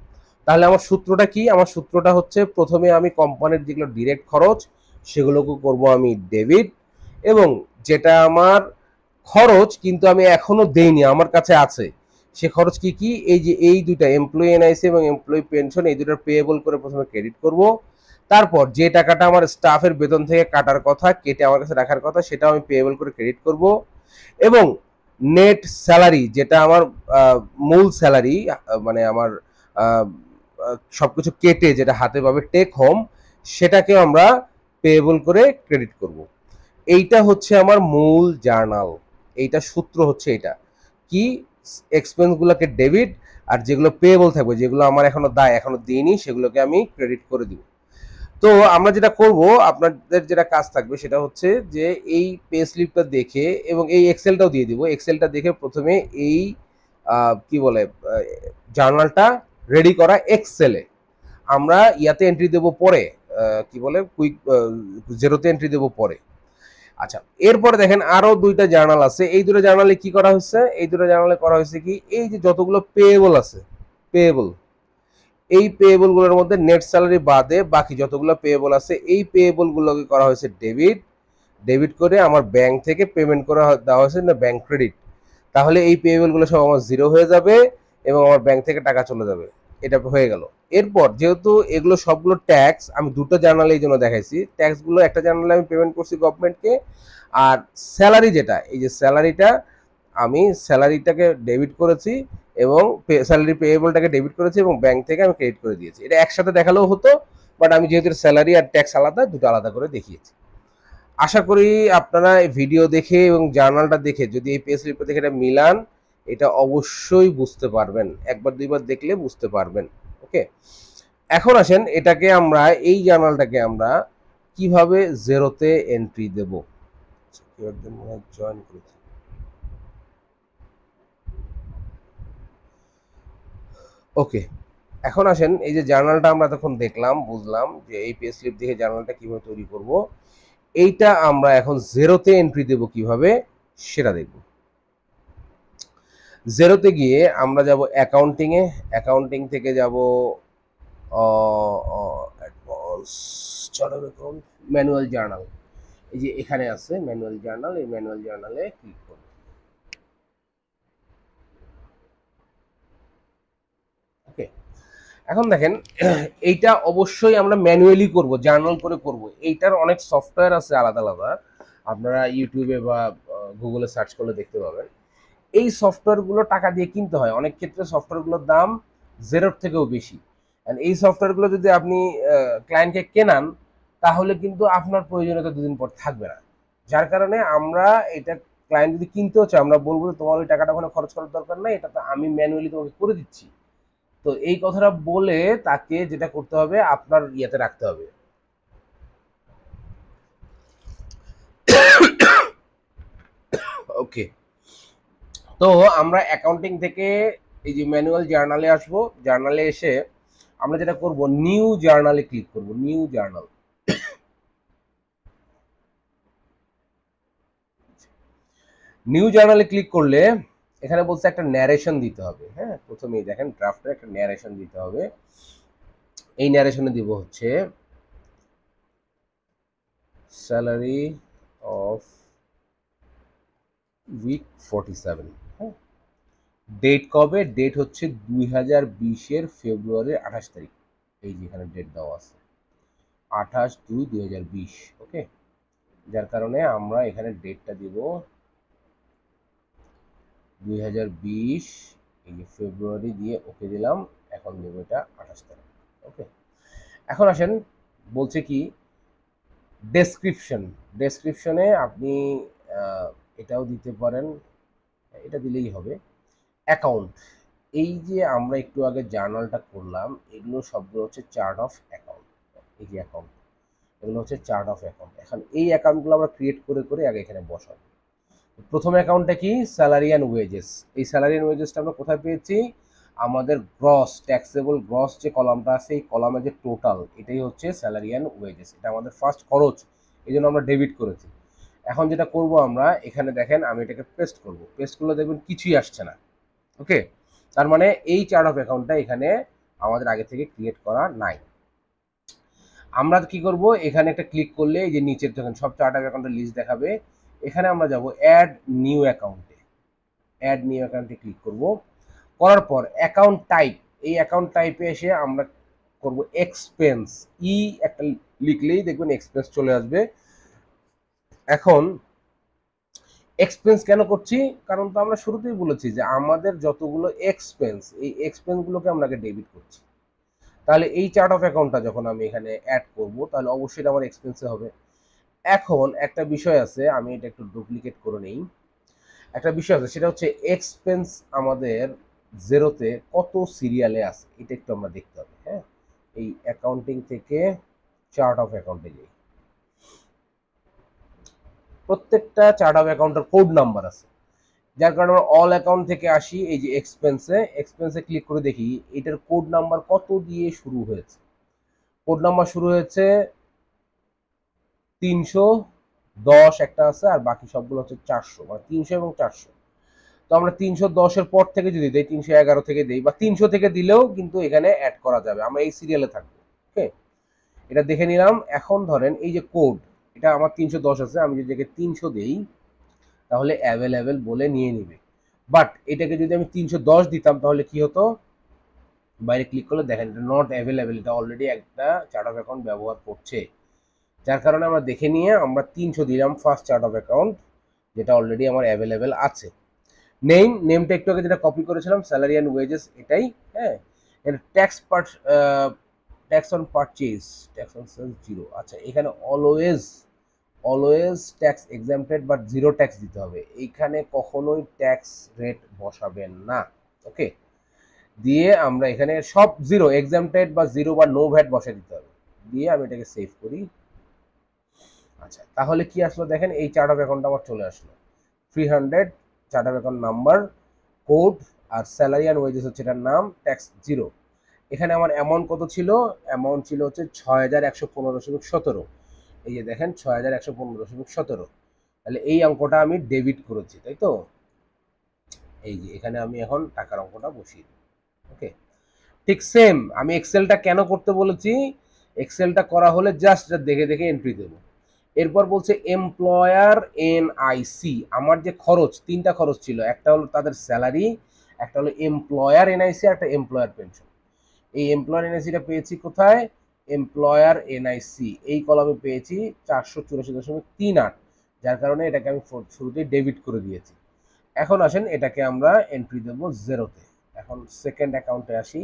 তাহলে আমার সূত্রটা কি, আমার সূত্রটা হচ্ছে প্রথমে আমি কোম্পানির যেগুলো ডিরেক্ট খরচ সেগুলোকে করব আমি ডেবিট, এবং যেটা আমার খরচ কিন্তু আমি এখনো দেইনি আমার কাছে আছে, সে খরচ কি কি, এই যে এই দুইটা এমপ্লয়ি এনআইসি এবং এমপ্লয়ি পেনশন এই দুটার পেয়েবল করে প্রথমে ক্রেডিট করব। তারপর যে টাকাটা আমার স্টাফের বেতন থেকে কাটার কথা, কেটে আমার কাছে রাখার কথা, সেটাও আমি পেয়েবল করে ক্রেডিট করব। এবং নেট স্যালারি যেটা আমার মূল স্যালারি, মানে আমার সবকিছু কেটে যেটা হাতে পাবে টেক হোম, সেটাকেও আমরা পেয়েবল করে ক্রেডিট করব। এইটা হচ্ছে আমার মূল জার্নাল, এইটা সূত্র হচ্ছে এটা কি, এক্সপেন্সগুলোকে ডেবিট, আর যেগুলো পেয়েবল থাকবে, যেগুলো আমার এখনো দায় এখনো দিইনি, সেগুলোকে আমি ক্রেডিট করে দিব। তো আমরা যেটা করব, আপনাদের যেটা কাজ থাকবে সেটা হচ্ছে যে এই পে স্লিপটা দেখে, এবং এই এক্সেলটাও দিয়ে দিব, এক্সেলটা দেখে প্রথমে এই কি বলে জার্নালটা রেডি করা এক্সেলে, আমরা ইয়াতে এন্ট্রি দেব পরে, কি বলে কুইক জেরোতে এন্ট্রি দেব পরে। আচ্ছা, এরপরে দেখেন আরো দুইটা জার্নাল আছে, এই দুটো জার্নালে কি করা হয়েছে, এই দুটো জার্নালে করা হয়েছে কি, এই যে যতগুলো পেয়েবল আছে, পেয়েবল, এই পেয়েবল গুলোর মধ্যে নেট স্যালারি বাদে বাকি যতগুলো পেয়েবল আছে এই পেয়েবল গুলোকে করা হয়েছে ডেবিট, ডেবিট করে আমার ব্যাংক থেকে পেমেন্ট করা দেওয়া হয়েছে না ব্যাংক ক্রেডিট। তাহলে এই পেয়েবল গুলো সব আমার জিরো হয়ে যাবে এবং আমার ব্যাংক থেকে টাকা চলে যাবে, এটা হয়ে গেল। এরপর যেহেতু এগুলো সবগুলো ট্যাক্স, আমি দুটো জার্নালে এই জন্য দেখাইছি, ট্যাক্সগুলো একটা জার্নালে আমি পেমেন্ট করছি গভর্নমেন্টকে, আর স্যালারি যেটা, এই যে স্যালারিটা, আমি স্যালারিটাকে ডেবিট করেছি এবং স্যালারি পেয়েবলটাকে ডেবিট করেছি এবং ব্যাংক থেকে আমি ক্রেডিট করে দিয়েছি। এটা একসাথে দেখালেও হতো, বাট আমি যেহেতু স্যালারি আর ট্যাক্স আলাদা, দুটো আলাদা করে দেখিয়েছি। আশা করি আপনারা এই ভিডিও দেখে এবং জার্নালটা দেখে যদি এই পে স্লিপটা দেখে এটা মিলান, এটা অবশ্যই বুঝতে পারবেন, একবার দুইবার দেখলে বুঝতে পারবেন। ওকে, এখন আসেন এটাকে আমরা, এই জার্নালটাকে আমরা কিভাবে জেরোতে এন্ট্রি দেব। জয়েন করেছি। ওকে, এখন আসেন এই যে জার্নালটা আমরা তখন দেখলাম, বুঝলাম যে এই পে স্লিপ দেখে জার্নালটা কিভাবে তৈরি করব, এইটা আমরা এখন জেরোতে এন্ট্রি দেব কিভাবে সেটা দেখব। জেরোতে গিয়ে আমরা যাব অ্যাকাউন্টিং এ, অ্যাকাউন্টিং থেকে যাব advance charter account, manual journal, এই যে এখানে আছে ম্যানুয়াল জার্নাল, এই ম্যানুয়াল জার্নালে ক্লিক করব। ওকে, এখন দেখেন এইটা অবশ্যই আমরা ম্যানুয়ালি করব, জার্নাল করে করব, এইটার অনেক সফটওয়্যার আছে আলাদা আলাদা, আপনারা ইউটিউবে বা গুগলে সার্চ করলে দেখতে পাবেন। এই সফটওয়্যারগুলো টাকা দিয়ে কিনতে হয়, অনেক ক্ষেত্রে সফটওয়্যারগুলোর দাম জেরোর থেকেও বেশি। এই সফটওয়্যারগুলো যদি আপনি ক্লায়েন্টকে কেনান, তাহলে কিন্তু আপনার প্রয়োজনীয়তা দুদিন পর থাকবে না। যার কারণে আমরা এটা, ক্লায়েন্ট যদি কিনতেও চায়, আমরা বলবো যে তোমার ওই টাকাটা ওখানে খরচ করার দরকার নাই, এটা তো আমি ম্যানুয়ালি তোমাকে করে দিচ্ছি। তো এই কথাটা বলে তাকে যেটা করতে হবে, আপনার ইয়েতে রাখতে হবে। ওকে, তো আমরা অ্যাকাউন্টিং থেকে এই যে ম্যানুয়াল জার্নালে আসবো, জার্নালে এসে আমরা যেটা করব, নিউ জার্নালে ক্লিক করব, নিউ জার্নাল। নিউ জার্নালে ক্লিক করলে এখানে বলছে একটা ন্যারেশন দিতে হবে। হ্যাঁ, প্রথমেই দেখেন ড্রাফটে একটা ন্যারেশন দিতে হবে। এই ন্যারেশনে দিব হচ্ছে স্যালারি অফ উইক 47। হ্যাঁ, ডেট কবে, ডেট হচ্ছে 2020-এর ফেব্রুয়ারির 28 তারিখ, এই যে এখানে ডেট দেওয়া আছে 28/2/2020। ওকে, যার কারণে আমরা এখানে ডেটটা দিব 2020, এই যে ফেব্রুয়ারি দিয়ে ওকে দিলাম, এখন দেব এটা 28 তারিখ। ওকে, এখন আসেন বলছে কি ডেসক্রিপশন, ডেসক্রিপশনে আপনি এটাও দিতে পারেন, এটা দিলেই হবে। অ্যাকাউন্ট, এই যে আমরা একটু আগে জার্নালটা করলাম, এগুলো সবগুলো হচ্ছে চার্ট অফ অ্যাকাউন্ট। এই যে অ্যাকাউন্ট, এগুলো হচ্ছে চার্ট অফ অ্যাকাউন্ট। এখন এই অ্যাকাউন্টগুলো আমরা ক্রিয়েট করে করে আগে এখানে বসাবো। প্রথম অ্যাকাউন্টটা কি? Salary and wages. এই স্যালারি অ্যান্ড ওয়েজেসটা আমরা কোথায় পেয়েছি? আমাদের গ্রস ট্যাক্সেবল গ্রস যে কলামটা আছে, এই কলামে যে টোটাল, এটাই হচ্ছে স্যালারি অ্যান্ড ওয়েজেস। এটা আমাদের ফার্স্ট খরচ, এই জন্য আমরা ডেবিট করেছি। এখন যেটা করব আমরা, এখানে দেখেন আমি এটাকে পেস্ট করব। পেস্ট করলে দেখবেন কিছুই আসছে না। ওকে, তার মানে এই চার্ট অফ অ্যাকাউন্টটা এখানে আমাদের আগে থেকে ক্রিয়েট করা নাই। আমরা কি করব, এখানে একটা ক্লিক করলে এই যে নিচের দেখেন সব চার্ট অফ অ্যাকাউন্টের লিস্ট দেখাবে। এখানে আমরা যাব অ্যাড নিউ অ্যাকাউন্টে। অ্যাড নিউ অ্যাকাউন্টে ক্লিক করব। করার পর অ্যাকাউন্ট টাইপ, এই অ্যাকাউন্ট টাইপে এসে আমরা করব এক্সপেন্স। ই একটা লিখলেই দেখবেন এক্সপেন্স চলে আসবে। এখন এক্সপেন্স কেন করছি? কারণ তো আমরা শুরুতেই বলেছি যে আমাদের যতগুলো এক্সপেন্স, এই এক্সপেন্সগুলোকে আমরা আগে ডেবিট করছি। তাহলে এই চার্ট অফ অ্যাকাউন্টটা যখন আমি এখানে অ্যাড করব, তাহলে অবশ্যই এটা আমার এক্সপেন্সে হবে। এখন একটা বিষয় আছে, আমি এটা একটু ডুপ্লিকেট করে নেই। একটা বিষয় আছে, সেটা হচ্ছে এক্সপেন্স আমাদের জেরোতে কত সিরিয়ালে আছে, এটা একটু আমরা দেখতে হবে। হ্যাঁ, এই অ্যাকাউন্টিং থেকে চার্ট অফ অ্যাকাউন্টে যাই। প্রত্যেকটা চার্ট অফ অ্যাকাউন্টের কোড নাম্বার আছে, যার কারণে আমরা অল অ্যাকাউন্ট থেকে আসি, এই যে এক্সপেন্সে, এক্সপেন্সে ক্লিক করে দেখি এটার কোড নাম্বার কত দিয়ে শুরু হয়েছে। কোড নাম্বার শুরু হয়েছে 310 একটা আছে, আর বাকি সবগুলো হচ্ছে 400, মানে 300 এবং 400। তো আমরা 310-এর পর থেকে যদি দেই, 311 থেকে দেই, বা 300 থেকে দিলেও কিন্তু এখানে অ্যাড করা যাবে, আমরা এই সিরিয়ালে থাকবো। ওকে, এটা দেখে নিলাম। এখন ধরেন এই যে কোড, এটা আমার 310 আছে, আমি যদি একে 300 দেই তাহলে অ্যাভেলেবেল বলে নিয়ে নিবে। বাট এটাকে যদি আমি 310 দিতাম তাহলে কি হতো? বাইরে ক্লিক করলে দেখেন এটা নট অ্যাভেলেবেল, এটা অলরেডি একটা চার্ট অফ অ্যাকাউন্ট ব্যবহার করছে। যার কারণে আমরা দেখে নিয়ে আমরা 300 দিলাম ফার্স্ট চার্ট অফ অ্যাকাউন্ট, যেটা অলরেডি আমার অ্যাভেলেবেল আছে। নেমটা একটু আগে যেটা কপি করেছিলাম, স্যালারি অ্যান্ড ওয়েজেস, এটাই। হ্যাঁ, এটা tax on purchase, tax on sales zero. আচ্ছা, এখানে always always tax exempted but zero tax দিতে হবে, এইখানে কখনোই ট্যাক্স রেট বসাবেন না। ওকে, দিয়ে আমরা এখানে সব জিরো, এক্সাম্পটেড বা জিরো বা নো ভ্যাট বসে দিতে হবে। দিয়ে আমি এটাকে সেভ করি। আচ্ছা, তাহলে কি আসলো দেখেন, এই চার্ট অফ অ্যাকাউন্ট আমার চলে আসলো। 300 chart of account number, code, আর স্যালারি অ্যান্ড ওয়েজেস হচ্ছে এটার নাম, ট্যাক্স জিরো। এখানে আমার অ্যামাউন্ট কত ছিল? অ্যামাউন্ট ছিল হচ্ছে 6115.17। এই যে দেখেন 6115.17। তাহলে এই অঙ্কটা আমি ডেবিট করেছি, তাই তো? এই যে এখানে আমি এখন টাকার অঙ্কটা বসিয়ে দিই। ওকে, ঠিক সেম আমি এক্সেলটা কেন করতে বলেছি? এক্সেলটা করা হলে জাস্ট দেখে দেখে এন্ট্রি দেবো। এরপর বলছে এমপ্লয়ার এনআইসি। আমার যে খরচ, তিনটা খরচ ছিল, একটা হলো তাদের স্যালারি, একটা হলো এমপ্লয়ার এনআইসি, একটা এমপ্লয়ার পেনশন। এই এমপ্লয়ার এনআইসিটা পেয়েছি কোথায়? এমপ্লয়ার এনআইসি এই কলামে পেয়েছি 484.38, যার কারণে এটাকে আমি শুরুতেই ডেবিট করে দিয়েছি। এখন আসেন এটাকে আমরা এন্ট্রি দেবো জেরোতে। এখন সেকেন্ড অ্যাকাউন্টে আসি।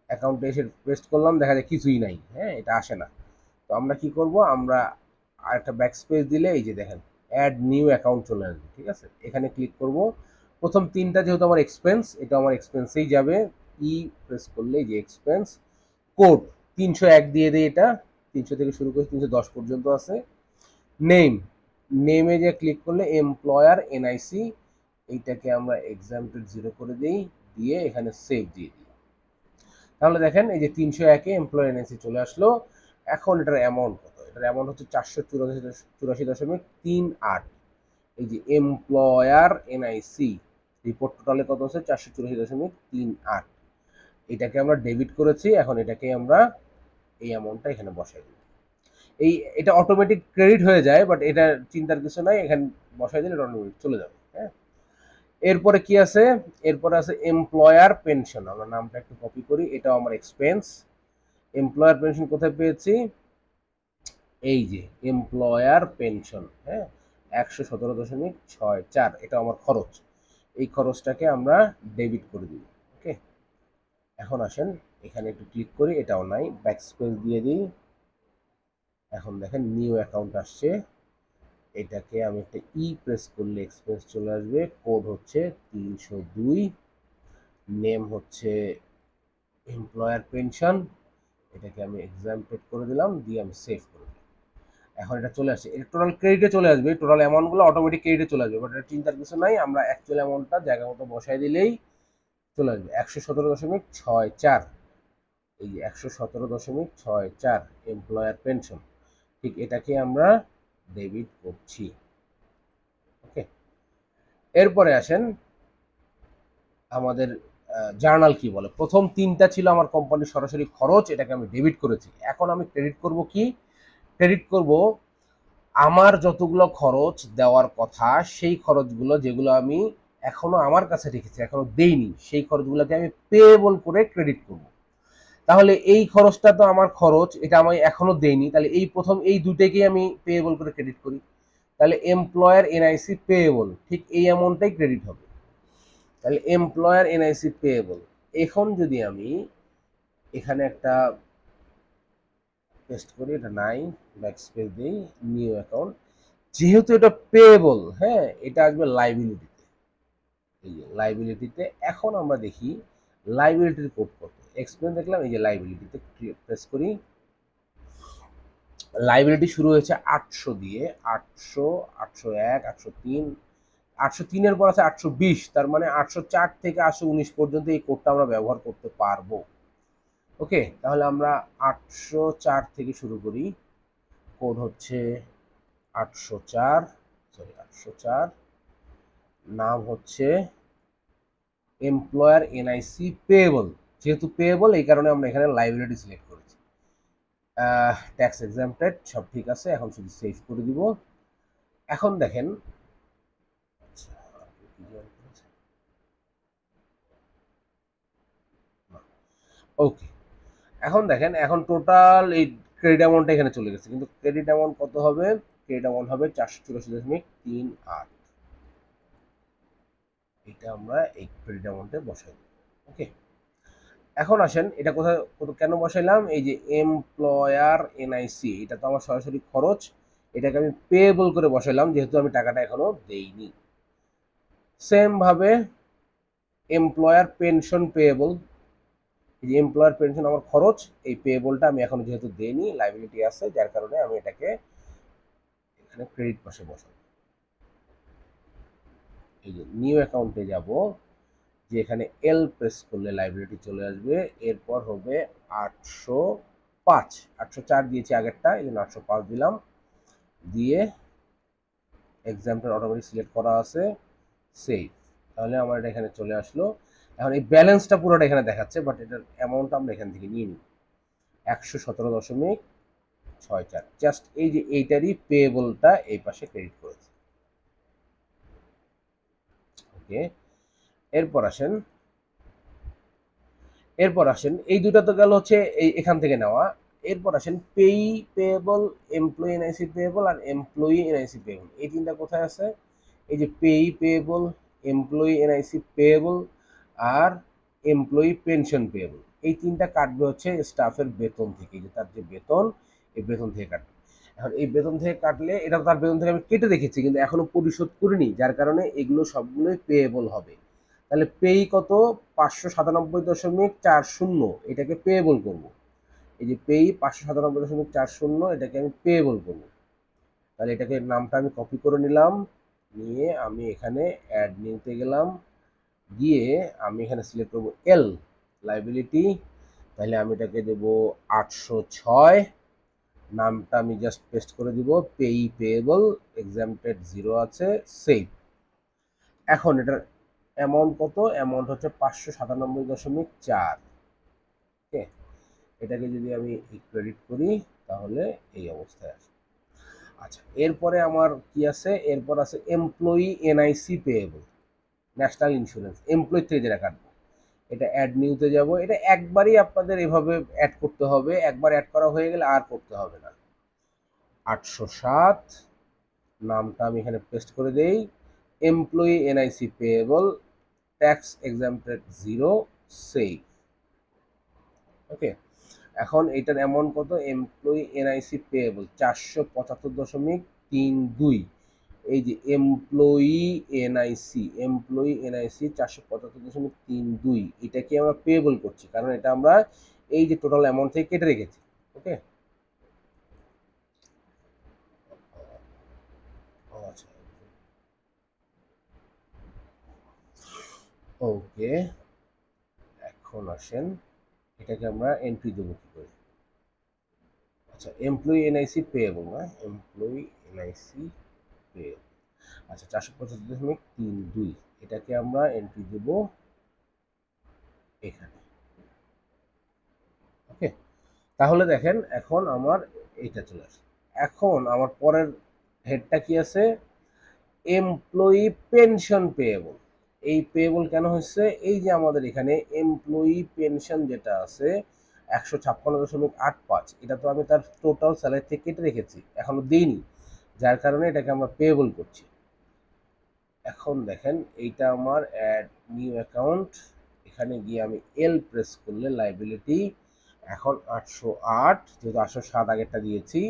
অ্যাকাউন্টে এসে পেস্ট করলাম, দেখা যায় কিছুই নাই। হ্যাঁ, এটা আসে না। তো আমরা কি করব, আমরা আরেকটা ব্যাক স্পেস দিলে এই যে দেখেন অ্যাড নিউ অ্যাকাউন্ট চলে আসবে। ঠিক আছে, এখানে ক্লিক করব। প্রথম তিনটা যেহেতু আমার এক্সপেন্স, এটা আমার এক্সপেন্সেই যাবে। ই প্রেস করলে এই যে এক্সপেন্স, কোড 301 দিয়ে দিই। এটা 300 থেকে শুরু করে 310 পর্যন্ত আছে। নেম, নেমে যে ক্লিক করলে এমপ্লয়ার এনআইসি, এইটাকে আমরা এক্সাম্পল জিরো করে দিই, দিয়ে এখানে সেভ দিয়ে দিই। তাহলে দেখেন এই যে 301-এ এমপ্লয়ার এনআইসি চলে আসলো। এখন এটার অ্যামাউন্ট কত? এটার অ্যামাউন্ট হচ্ছে 484.38। এই যে এমপ্লয়ার এনআইসি রিপোর্ট টোটালে কত হচ্ছে? 484.38। এটাকে আমরা ডেবিট করেছি, এখন এটাকে আমরা এই অ্যামাউন্টটা এখানে বসাই দিই। এটা অটোমেটিক ক্রেডিট হয়ে যায়, বাট এটা চিন্তার কিছু নাই, এখানে বসাই দিলে এটা অটোমেটিক চলে যাবে। হ্যাঁ, এরপরে কি আছে? এরপরে আছে এমপ্লয়ার পেনশন। আমরা নামটা একটু কপি করি, এটাও আমার এক্সপেন্স। এমপ্লয়ার পেনশন কোথায় পেয়েছি? এই যে এমপ্লয়ার পেনশন। হ্যাঁ, 117.64, এটা আমার খরচ। এই খরচটাকে আমরা ডেবিট করে দিই। ওকে, এখন আসেন এখানে একটু ক্লিক করি, এটাও নাই, ব্যাক স্পেস দিয়ে দিই। এখন দেখেন নিউ অ্যাকাউন্ট আসছে। এটাকে আমি একটা ই প্রেস করলে এক্সপেন্স চলে আসবে। কোড হচ্ছে 302, নেম হচ্ছে এমপ্লয়ার পেনশন, এটাকে আমি এক্সাম্পল করে দিলাম, দিয়ে আমি সেভ করে দিলাম। এখন এটা চলে আসছে, এটা টোটাল ক্রেডিটে চলে আসবে, টোটাল অ্যামাউন্টগুলো অটোমেটিক ক্রেডিটে চলে আসবে, বাট এটা চিন্তার কিছু নাই, আমরা অ্যাকচুয়াল অ্যামাউন্টটা জায়গা মতো বসাই দিলেই চলে আসবে 117.64। এই যে 117.64 এমপ্লয়ার পেনশন, ঠিক এটাকে আমরা ডেবিট করছি। ওকে, এরপরে আসেন আমাদের জার্নাল কি বলে। প্রথম তিনটা ছিল আমার কোম্পানির সরাসরি খরচ, এটাকে আমি ডেবিট করেছি। এখন আমি ক্রেডিট করব কি, ক্রেডিট করব আমার যতগুলো খরচ দেওয়ার কথা, সেই খরচগুলো যেগুলো আমি এখনো আমার কাছে রেখেছি, এখনো দেইনি, সেই খরচগুলোকে আমি পেয়েবল করে ক্রেডিট করব। তাহলে এই খরচটা তো আমার খরচ, এটা আমি এখনো দেইনি, তাহলে এই প্রথম এই দুইটাকেই আমি পেয়েবল করে ক্রেডিট করি। তাহলে এমপ্লয়ার এনআইসি পেয়েবল, ঠিক এই অ্যামাউন্টটাই ক্রেডিট হবে। তাহলে এমপ্লয়ার এনআইসি পেয়েবল। এখন যদি আমি এখানে একটা পেস্ট করি, এটা নাই, ব্যাক স্পেস দিই, নিউ অ্যাকাউন্ট, যেহেতু এটা পেয়েবল, হ্যাঁ, এটা আসবে লাইবিলিটিতে। এই যে লাইবিলিটিতে, এখন আমরা দেখি লাইবিলিটির কোড কত। এক্সপ্লেন দেখলাম, এই যে লাইবিলিটিতে প্রেস করি, লাইবিলিটি শুরু হয়েছে 800 দিয়ে, 800, 801, 803, 803-এর পর আছে 820, তার মানে 804 থেকে 819 পর্যন্ত এই কোডটা আমরা ব্যবহার করতে পারবো। ওকে, তাহলে আমরা 804 থেকে শুরু করি, কোড হচ্ছে 804, সরি 804, নাম হচ্ছে এমপ্লয়ার এনআইসি পেয়েবল। যেহেতু পেয়েবল, এই কারণে আমরা এখানে লাইবিলিটি সিলেক্ট করেছি। ট্যাক্স এক্সাম্পটেড, সব ঠিক আছে, এখন শুধু সেভ করে দিব। এখন দেখেন, ওকে, এখন দেখেন, এখন টোটাল এই ক্রেডিট অ্যামাউন্টটা এখানে চলে গেছে, কিন্তু ক্রেডিট অ্যামাউন্ট কত হবে, ক্রেডিট অ্যামাউন্ট হবে 484.38। এটা আমরা এই ক্রেডিট অ্যামাউন্টে বসাই দেব। ওকে, এখন আসেন এটা কোথায় কেন বসাইলাম, এই যে এমপ্লয়ার এনআইসি, এটা তো আমার সরাসরি খরচ, এটাকে আমি পেয়েবল করে বসাইলাম যেহেতু আমি টাকাটা এখনো দেইনি। সেম ভাবে এমপ্লয়ার পেনশন পেয়েবল, এই যে এমপ্লয়ার পেনশন আমার খরচ, এই পেয়েবলটা আমি এখনো যেহেতু দেইনি, লাইবিলিটি আছে, যার কারণে আমি এটাকে এখানে ক্রেডিট পাশে বসাবো। এই যে নিউ অ্যাকাউন্টে যাব, যে এখানে এল প্রেস করলে লাইবিলিটি চলে আসবে, এরপর হবে 805, 804 দিয়েছি আগেরটা, এই জন্য 805 দিলাম, দিয়ে এক্সাম্পল অটোমেটিক সিলেক্ট করা আছে, সেভ। তাহলে আমার এটা এখানে চলে আসলো। এখন এই ব্যালেন্সটা পুরোটা এখানে দেখাচ্ছে, বাট এটার অ্যামাউন্টটা আমরা এখান থেকে নিয়ে নিই 117.64, জাস্ট এই যে এইটারই পেয়েবলটা এই পাশে ক্রেডিট করেছে। ওকে, এরপর আসেন, এই দুটো তো গেল হচ্ছে এই এখান থেকে নেওয়া। এরপর আসেন পেই পেয়েবল, এমপ্লয়ি এনআইসি পেয়েবল আর এমপ্লয়ি এনআইসি পেয়েবল, এই তিনটা কোথায় আছে, এই যে পেই পেয়েবল, এমপ্লয়ি এনআইসি পেয়েবল আর এমপ্লয়ি পেনশন পেয়েবল, এই তিনটা কাটবে হচ্ছে স্টাফের বেতন থেকে, যে তার যে বেতন, এই বেতন থেকে কাটবে। এখন এই বেতন থেকে কাটলে, এটা তার বেতন থেকে আমি কেটে রেখেছি কিন্তু এখনো পরিশোধ করিনি, যার কারণে এগুলো সবগুলোই পেয়েবল হবে। তাহলে পেই কত, 597.40, এটাকে পেয়েবল করব। এই যে পেই 597.40, এটাকে আমি পেয়েবল করব। তাহলে এটাকে নামটা আমি কপি করে নিলাম, নিয়ে আমি এখানে অ্যাড নিতে গেলাম, গিয়ে আমি এখানে সিলেক্ট করব এল লাইবিলিটি, তাহলে আমি এটাকে দেব 806, নামটা আমি জাস্ট পেস্ট করে দিব, পেই পেয়েবল, এক্সাম্পটেড 0 আছে, সেভ। এখন এটার অ্যামাউন্ট কত, অ্যামাউন্ট হচ্ছে 597.4। ওকে, এটাকে যদি আমি ক্রেডিট করি তাহলে এই অবস্থায় আসবে। আচ্ছা, এরপরে আমার কি আছে, এরপর আছে employee NIC payable, national insurance, employee থেকে যেটা কাটবো, এটা অ্যাড নিউতে যাব, এটা একবারই আপনাদের এভাবে অ্যাড করতে হবে, একবার অ্যাড করা হয়ে গেলে আর করতে হবে না। 807, নামটা আমি এখানে পেস্ট করে দেই, employee NIC payable, tax exempted 0, save. Okay, এখন এটার অ্যামাউন্ট কত, এমপ্লয়ি এনআইসি পেয়েবল 475.32, এই যে এমপ্লয়ি এনআইসি 475.32, এটাকে আমরা পেয়েবল করছি, কারণ এটা আমরা এই যে টোটাল অ্যামাউন্ট থেকে কেটে রেখেছি। ওকে, আচ্ছা, ওকে, এখন আসেন এটাকে আমরা এন্ট্রি দেবো কি করে। আচ্ছা, এমপ্লয়ি এনআইসি পেয়েবল না, এমপ্লয়ি এনআইসি পেয়েবল। আচ্ছা, 475.32, এটাকে আমরা এন্ট্রি দেব এখানে। ওকে, তাহলে দেখেন এখন আমার এইটা চলে আসে। এখন আমার পরের হেডটা কি আছে, এমপ্লয়ি পেনশন পেয়েবল। এই পেয়েবল কেন হচ্ছে, এই যে আমাদের এখানে এমপ্লয়ি পেনশন যেটা আছে 156.85, এটা তো আমি তার টোটাল স্যালারি থেকে কেটে রেখেছি, এখনো দিইনি, যার কারণে এটাকে আমরা পেয়েবল করছি। এখন দেখেন এইটা আমার অ্যাড নিউ অ্যাকাউন্ট, এখানে গিয়ে আমি এল প্রেস করলে লাইবিলিটি, এখন 808, যেহেতু 807 আগেরটা দিয়েছি,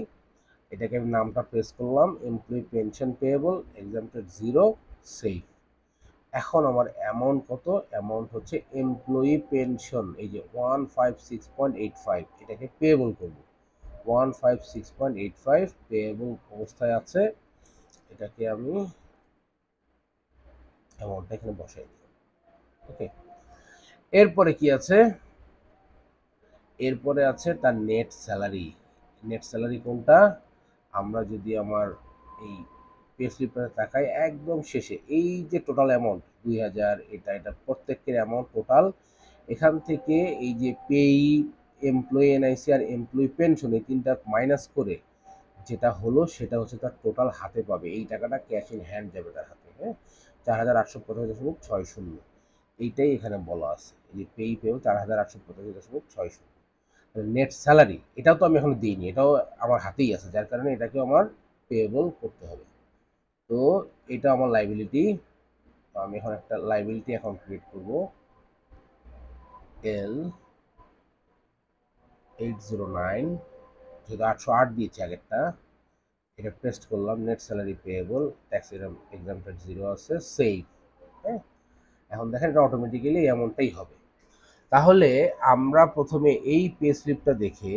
এটাকে আমি নামটা প্রেস করলাম এমপ্লয়ি পেনশন পেয়েবল এক্সাম্পটেড 0, সেভ। এখন আমার অ্যামাউন্ট কত, অ্যামাউন্ট হচ্ছে এমপ্লয়ি পেনশন, এই যে 156.85, এটাকে পেয়েবল করব। 156.85 পেয়েবল অবস্থায় আছে, এটাকে আমি অ্যামাউন্টটা এখানে বসাই দিই। ওকে, এরপরে কি আছে, এরপরে আছে তার নেট স্যালারি। নেট স্যালারি কোনটা, আমরা যদি আমার এই পে স্লিপটা তাকাই একদম শেষে, এই যে টোটাল অ্যামাউন্ট 2000, এটা প্রত্যেকের অ্যামাউন্ট টোটাল, এখান থেকে এই যে পেই, এমপ্লয়ি এনআইসি আর এমপ্লয়ি পেনশন, এই তিনটা মাইনাস করে যেটা হলো সেটা হচ্ছে তার টোটাল হাতে পাবে, এই টাকাটা ক্যাশ ইন হ্যান্ড যাবে তার হাতে। হ্যাঁ, 4885.60, এইটাই এখানে বলা আছে, এই যে পেই পেও 4885.60। নেট স্যালারি এটাও তো আমি এখনো দিইনি, এটাও আমার হাতেই আছে, যার কারণে এটাকে আমার পেয়েবল করতে হবে। তো এটা আমার লাইবিলিটি, তো আমি এখন একটা লাইবিলিটি অ্যাকাউন্ট ক্রিয়েট করব, L809, যেহেতু 808 দিয়েছি আগেরটা, এটা পেস্ট করলাম, net salary payable, tax exempted 0 আছে, সেভ। হ্যাঁ, এখন দেখেন এটা অটোমেটিক্যালি এমনটাই হবে। তাহলে আমরা প্রথমে এই পে স্লিপটা দেখে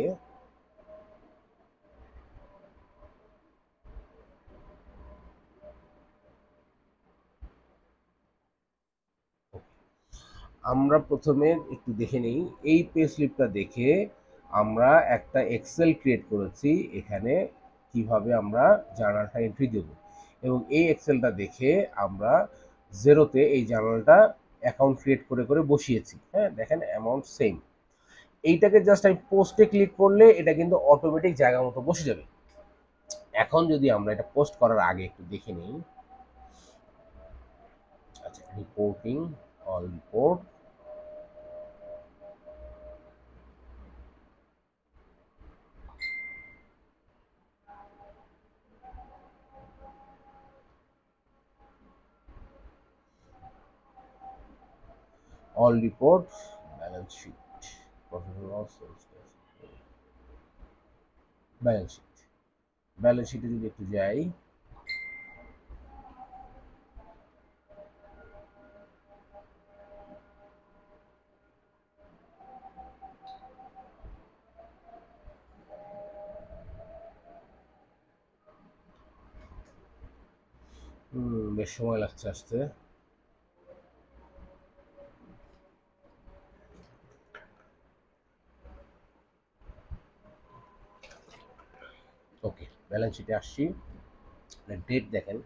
একটু দেখে নিই, এই পে স্লিপটা দেখে আমরা একটা এক্সেল ক্রিয়েট করেছি এখানে, কিভাবে আমরা জার্নালটা এন্ট্রি দেব, এবং এই এক্সেলটা দেখে আমরা জেরোতে এই জার্নালটা অ্যাকাউন্ট ক্রিয়েট করে করে বসিয়েছি। হ্যাঁ, দেখেন অ্যামাউন্ট সেম। এইটাকে জাস্ট আমি পোস্টে ক্লিক করলে এটা কিন্তু অটোমেটিক জায়গা মতো বসে যাবে। এখন যদি আমরা এটা পোস্ট করার আগে একটু দেখে নিই, আচ্ছা, reporting, all report, all report, balance sheet, profit and loss, balance sheet. Balance শিটে যদি একটু যাই, বেশ সময় লাগছে আসতে। ওকে, ব্যালেন্স শিটে আসছি, ডেট দেখেন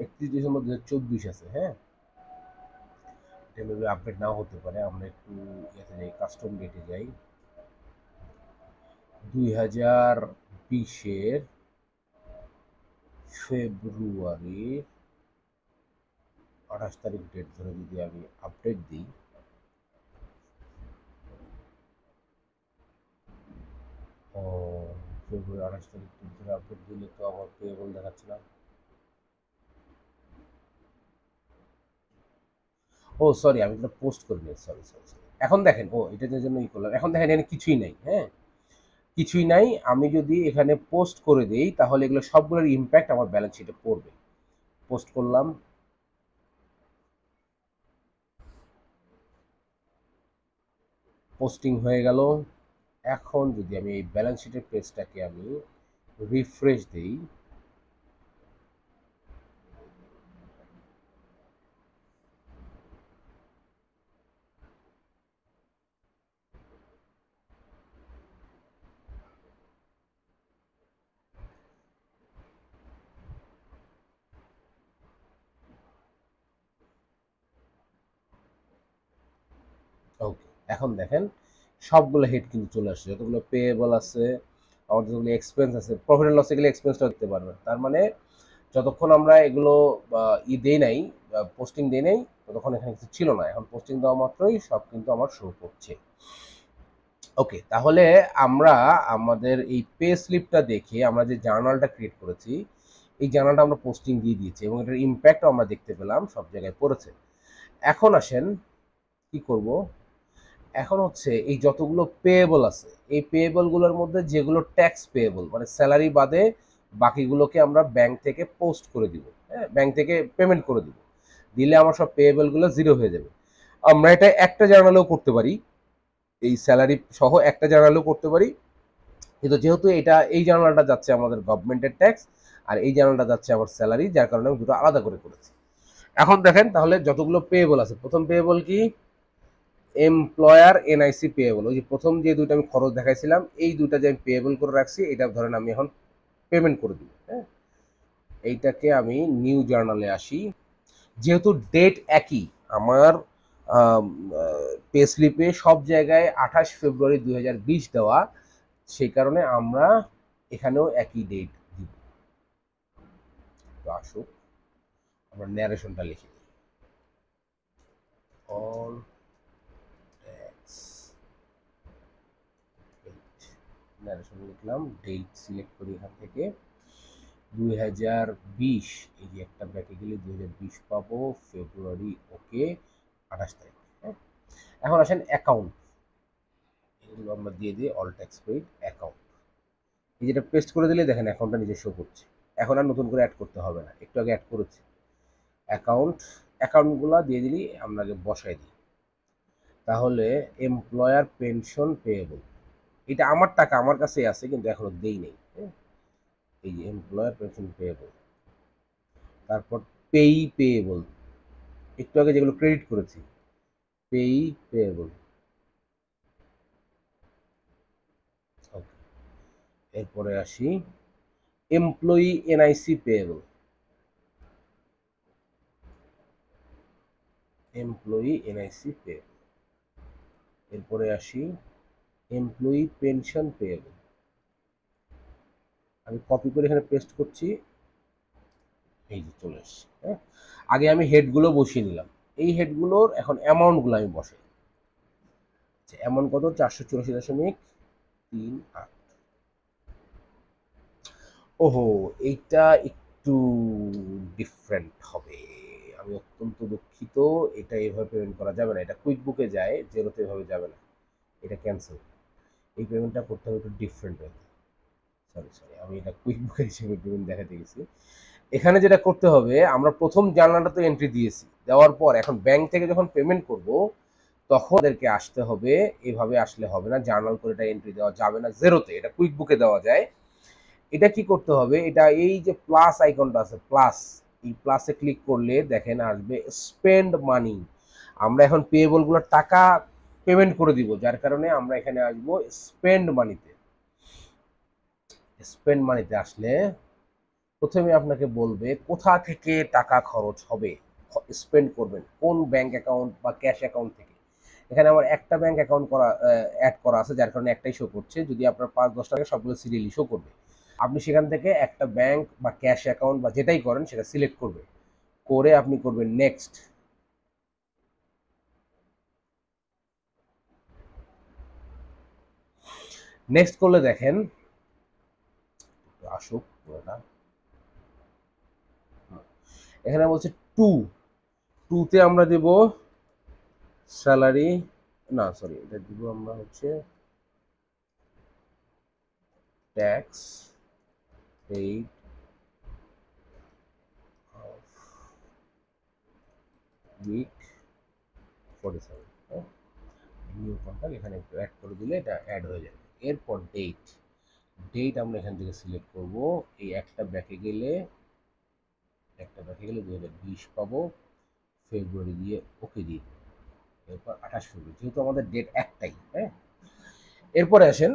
31 ডিসেম্বর 2024 আছে। হ্যাঁ, এটা মেবি আপডেট নাও হতে পারে, আমরা একটু ইয়েতে যাই, কাস্টম ডেটে যাই, 2020-এর ফেব্রুয়ারি 28 তারিখ ডেট ধরে যদি আমি আপডেট দিই, ও ফেব্রুয়ারি 28 তারিখ ডেট ধরে আপডেট দিলে তো আমার পেয়েবল দেখাচ্ছে না। ও সরি, আমি এটা পোস্ট করি নাই, সরি সরি সরি। এখন দেখেন, ও এটার জন্য ই করলাম, এখন দেখেন এখানে কিছুই নাই। হ্যাঁ, কিছুই নাই, আমি যদি এখানে পোস্ট করে দেই তাহলে এগুলো সবগুলোর ইম্প্যাক্ট আমার ব্যালেন্স শিটে পড়বে। পোস্ট করলাম, পোস্টিং হয়ে গেল। এখন যদি আমি এই ব্যালেন্স শিটের পেজটাকে আমি রিফ্রেশ দিই, ওকে, এখন দেখেন সবগুলো হেড কিন্তু চলে আসছে, যতগুলো পেয়েবল আছে, আমার যতগুলো এক্সপেন্স আছে, প্রফিট অ্যান্ড লসে গেলে এক্সপেন্সটা দেখতে পারবেন। তার মানে যতক্ষণ আমরা এগুলো দেই নাই, পোস্টিং দেই নাই, ততক্ষণ এখানে কিছু ছিল না। এখন পোস্টিং দেওয়া মাত্রই সব কিন্তু আমার শো করছে। ওকে, তাহলে আমরা আমাদের এই পে স্লিপটা দেখে আমরা যে জার্নালটা ক্রিয়েট করেছি, এই জার্নালটা আমরা পোস্টিং দিয়ে দিয়েছি এবং এটার ইম্প্যাক্টও আমরা দেখতে পেলাম, সব জায়গায় পড়েছে। এখন আসেন কি করব, এখন হচ্ছে এই যতগুলো পেয়েবল আছে, এই পেয়েবলগুলোর মধ্যে যেগুলো ট্যাক্স পেয়েবল মানে স্যালারি বাদে বাকিগুলোকে আমরা ব্যাংক থেকে পোস্ট করে দিব, হ্যাঁ, ব্যাংক থেকে পেমেন্ট করে দিব। দিলে আমার সব পেয়েবলগুলো জিরো হয়ে যাবে। আমরা এটা একটা জার্নালেও করতে পারি, এই স্যালারি সহ একটা জার্নালেও করতে পারি, কিন্তু যেহেতু এটা এই জার্নালটা যাচ্ছে আমাদের গভর্নমেন্টের ট্যাক্স আর এই জার্নালটা যাচ্ছে আমার স্যালারি, যার কারণে আমি দুটো আলাদা করে করেছি। এখন দেখেন তাহলে যতগুলো পেয়েবল আছে, প্রথম পেয়েবল কি, এমপ্লয়ার এনআইসি পেয়েবল, ওই যে প্রথম যে দুইটা আমি খরচ দেখাইছিলাম, এই দুইটা যে আমি পেয়েবল করে রাখছি, এটা ধরেন আমি এখন পেমেন্ট করে দিব, হ্যাঁ। এইটাকে আমি নিউ জার্নালে আসি, যেহেতু ডেট একই আমার পে স্লিপে সব জায়গায় 28 ফেব্রুয়ারি 2020 দেওয়া, সেই কারণে আমরা এখানেও একই ডেট দিব। তো আসুক আমরা ন্যারেশনটা লিখে দিই, অল ট্যাক্স, ন্যারেশন লিখলাম, ডেট সিলেক্ট করি এখান থেকে 2020, এই যে একটা ব্যাকে গেলে 2020 পাবো, ফেব্রুয়ারি ওকে, 28 তারিখ, হ্যাঁ। এখন আসেন অ্যাকাউন্ট, এগুলো আমরা দিয়ে দিই অল ট্যাক্স পেইড অ্যাকাউন্ট, এই যেটা পেস্ট করে দিলে দেখেন অ্যাকাউন্টটা নিজে শো করছে। এখন আর নতুন করে অ্যাড করতে হবে না, একটু আগে অ্যাড করেছি অ্যাকাউন্ট, অ্যাকাউন্টগুলো দিয়ে দিলি আমরা আগে বসাই দিই। তাহলে এমপ্লয়ার পেনশন পেয়েবল, এটা আমার টাকা আমার কাছে আছে কিন্তু এখনো দেই নেই, হ্যাঁ। এই যে এমপ্লয়ার পেনশন পেয়েবল, তারপর পেই পেয়েবল, একটু আগে যেগুলো ক্রেডিট করেছি, পেই পেয়েবল, ওকে। এরপরে আসি employee NIC payable, employee NIC payable, এরপরে আসি এমপ্লয়ি পেনশন পেয়েবল, আমি কপি করে এখানে পেস্ট করছি, এই যে চলে এসছে, হ্যাঁ। আগে আমি হেডগুলো বসিয়ে নিলাম, এই হেডগুলোর এখন অ্যামাউন্টগুলো আমি বসাই। অ্যামাউন্ট কত, 484.38। ওহো, এইটা একটু ডিফারেন্ট হবে, আমি অত্যন্ত দুঃখিত, এটা এভাবে পেমেন্ট করা যাবে না, এটা কুইক বুকে যায়, জেরোতে এভাবে যাবে না, এটা ক্যান্সেল। এই পেমেন্টটা করতে হবে একটু ডিফারেন্ট হয়ে, সরি সরি, আমি এটা কুইক বুকের হিসেবে পেমেন্ট দেখাতে গেছি। এখানে যেটা করতে হবে, আমরা প্রথম জার্নালটা তো এন্ট্রি দিয়েছি, দেওয়ার পর এখন ব্যাংক থেকে যখন পেমেন্ট করব তখন ওদেরকে আসতে হবে, এভাবে আসলে হবে না, জার্নাল করে এটা এন্ট্রি দেওয়া যাবে না জেরোতে, এটা কুইক বুকে দেওয়া যায়। এটা কি করতে হবে, এটা এই যে প্লাস আইকনটা আছে প্লাস, এই প্লাসে ক্লিক করলে দেখেন আসবে স্পেন্ড মানি, আমরা এখন পেয়েবলগুলোর টাকা পেমেন্ট করে দিব, যার কারণে আমরা এখানে আসবো স্পেন্ড মানিতে। স্পেন্ড মানিতে আসলে প্রথমে আপনাকে বলবে কোথা থেকে টাকা খরচ হবে, স্পেন্ড করবেন কোন ব্যাংক অ্যাকাউন্ট বা ক্যাশ অ্যাকাউন্ট থেকে। এখানে আমার একটা ব্যাংক অ্যাকাউন্ট করা অ্যাড করা আছে, যার কারণে একটাই শো করছে, যদি আপনার 5-10 টাকা সবগুলো সিরিয়ালি শো করবে। আপনি সেখান থেকে একটা ব্যাংক বা ক্যাশ অ্যাকাউন্ট বা যেটাই করেন সেটা সিলেক্ট করবেন, করে আপনি করবেন নেক্সট। নেক্সট করলে দেখেন আসুক পুরোটা, এখানে বলছে টু, টুতে আমরা দেব স্যালারি, না সরি, এটা দিব আমরা হচ্ছে ট্যাক্স পেইড উইক 47, হ্যাঁ, নিউ কন্ট্যাক্ট এখানে একটু অ্যাড করে দিলে এটা অ্যাড হয়ে যাবে। এরপর ডেট, ডেট আমরা এখান থেকে সিলেক্ট করব। এই একটা ব্যাকে গেলে 2020 পাবো, ফেব্রুয়ারি দিয়ে ওকে দিয়ে দেবো। এরপর 28 ফেব্রুয়ারি, যেহেতু আমাদের ডেট একটাই, হ্যাঁ। এরপরে আসেন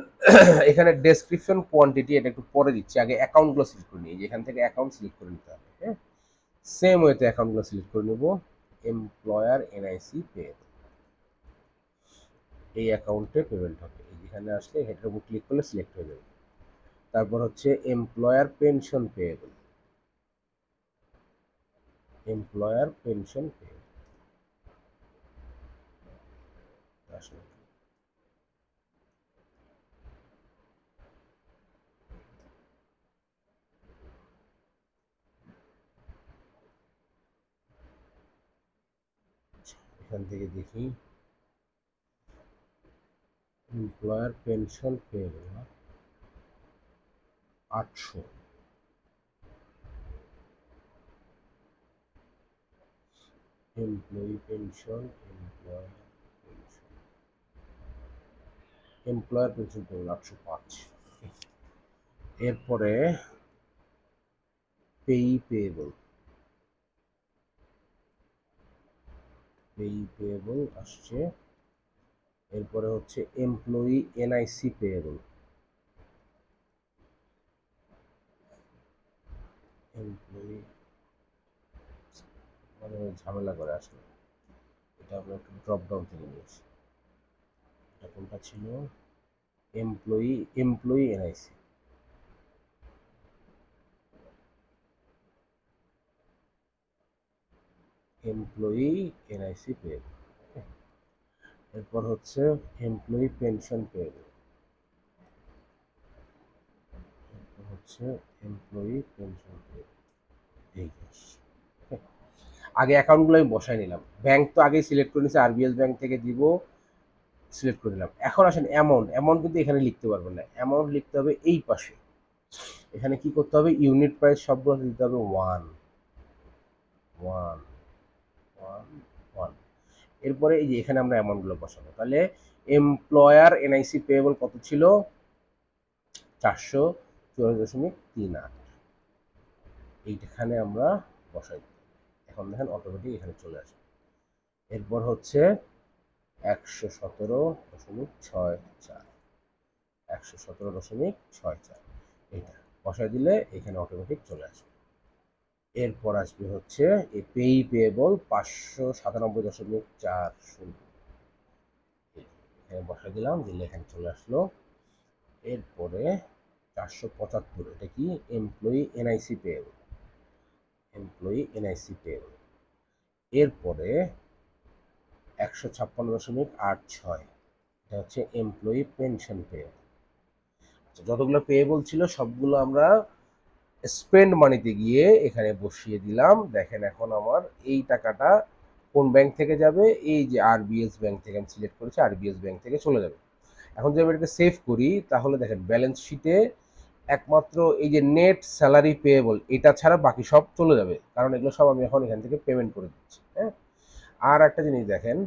এখানে ডেসক্রিপশন কোয়ান্টিটি এটা একটু পরে দিচ্ছি, আগে অ্যাকাউন্টগুলো সিলেক্ট করে নিই। এখান থেকে অ্যাকাউন্ট সিলেক্ট করে নিতে হবে, হ্যাঁ। সেম ওয়েতে অ্যাকাউন্টগুলো সিলেক্ট করে নেব। এমপ্লয়ার এনআইসি পে, এই অ্যাকাউন্টে পেমেন্ট হবে। যেখানে আসলে হেডের উপর ক্লিক করলে সিলেক্ট হয়ে যাবে। তারপর হচ্ছে employer pension payable, employer pension payable আসলে এখান থেকে দেখি employer pension payable 800, employee pension, employer pension payable 805। এরপরে পেই পেয়েবল, পেই পেয়েবল আসছে। এরপরে হচ্ছে এমপ্লয়ি এনআইসি পেয়েবল, এমপ্লয়ি মানে ঝামেলা করে আসলে, এটা আমরা একটু ড্রপ ডাউন থেকে নিয়েছি। এটা কোনটা ছিল? Employee NIC, employee NIC payable. এরপর হচ্ছে এমপ্লয়ি পেনশন পেয়েবল, এরপর হচ্ছে এমপ্লয়ি পেনশন পেয়েবল। এই আগে অ্যাকাউন্টগুলো আমি বসাই নিলাম। ব্যাংক তো আগেই সিলেক্ট করে নিয়েছি, আরবিএস ব্যাংক থেকে দিব, সিলেক্ট করে নিলাম। এখন আসেন অ্যামাউন্ট, অ্যামাউন্ট কিন্তু এখানে লিখতে পারবেন না, অ্যামাউন্ট লিখতে হবে এই পাশে। এখানে কি করতে হবে? ইউনিট প্রাইস সবগুলো দিতে হবে ওয়ান ওয়ান ওয়ান ওয়ান। এরপরে এই যে এখানে আমরা অ্যামাউন্টগুলো বসাবো। তাহলে এমপ্লয়ার এনআইসি পেয়েবল কত ছিল? 484.38, এইখানে আমরা বসাই দিই। এখন দেখেন অটোমেটিক এখানে চলে আসবে। এরপর হচ্ছে 117.64, 117.64, এইটা বসাই দিলে এখানে অটোমেটিক চলে আসবে। এরপর আসবে হচ্ছে এই পেই পেয়েবল 597.40, এখানে বসাই দিলাম, দিলে এখানে চলে আসলো। এরপরে 475, এটা কি? Employee NIC payable, employee NIC payable. এরপরে 156.86, এটা হচ্ছে এমপ্লয়ি পেনশন পেয়েবল। যতগুলো পেয়েবল ছিল সবগুলো আমরা স্পেন্ড মানিতে গিয়ে এখানে বসিয়ে দিলাম। দেখেন এখন আমার এই টাকাটা কোন ব্যাংক থেকে যাবে? এই যে আরবিএস ব্যাংক থেকে আমি সিলেক্ট করেছি, আরবিএস ব্যাংক থেকে চলে যাবে। এখন যদি আমি এটাকে সেভ করি তাহলে দেখেন ব্যালেন্স শিটে একমাত্র এই যে নেট স্যালারি পেয়েবল এটা ছাড়া বাকি সব চলে যাবে, কারণ এগুলো সব আমি এখন এখান থেকে পেমেন্ট করে দিচ্ছি, হ্যাঁ। আর একটা জিনিস দেখেন,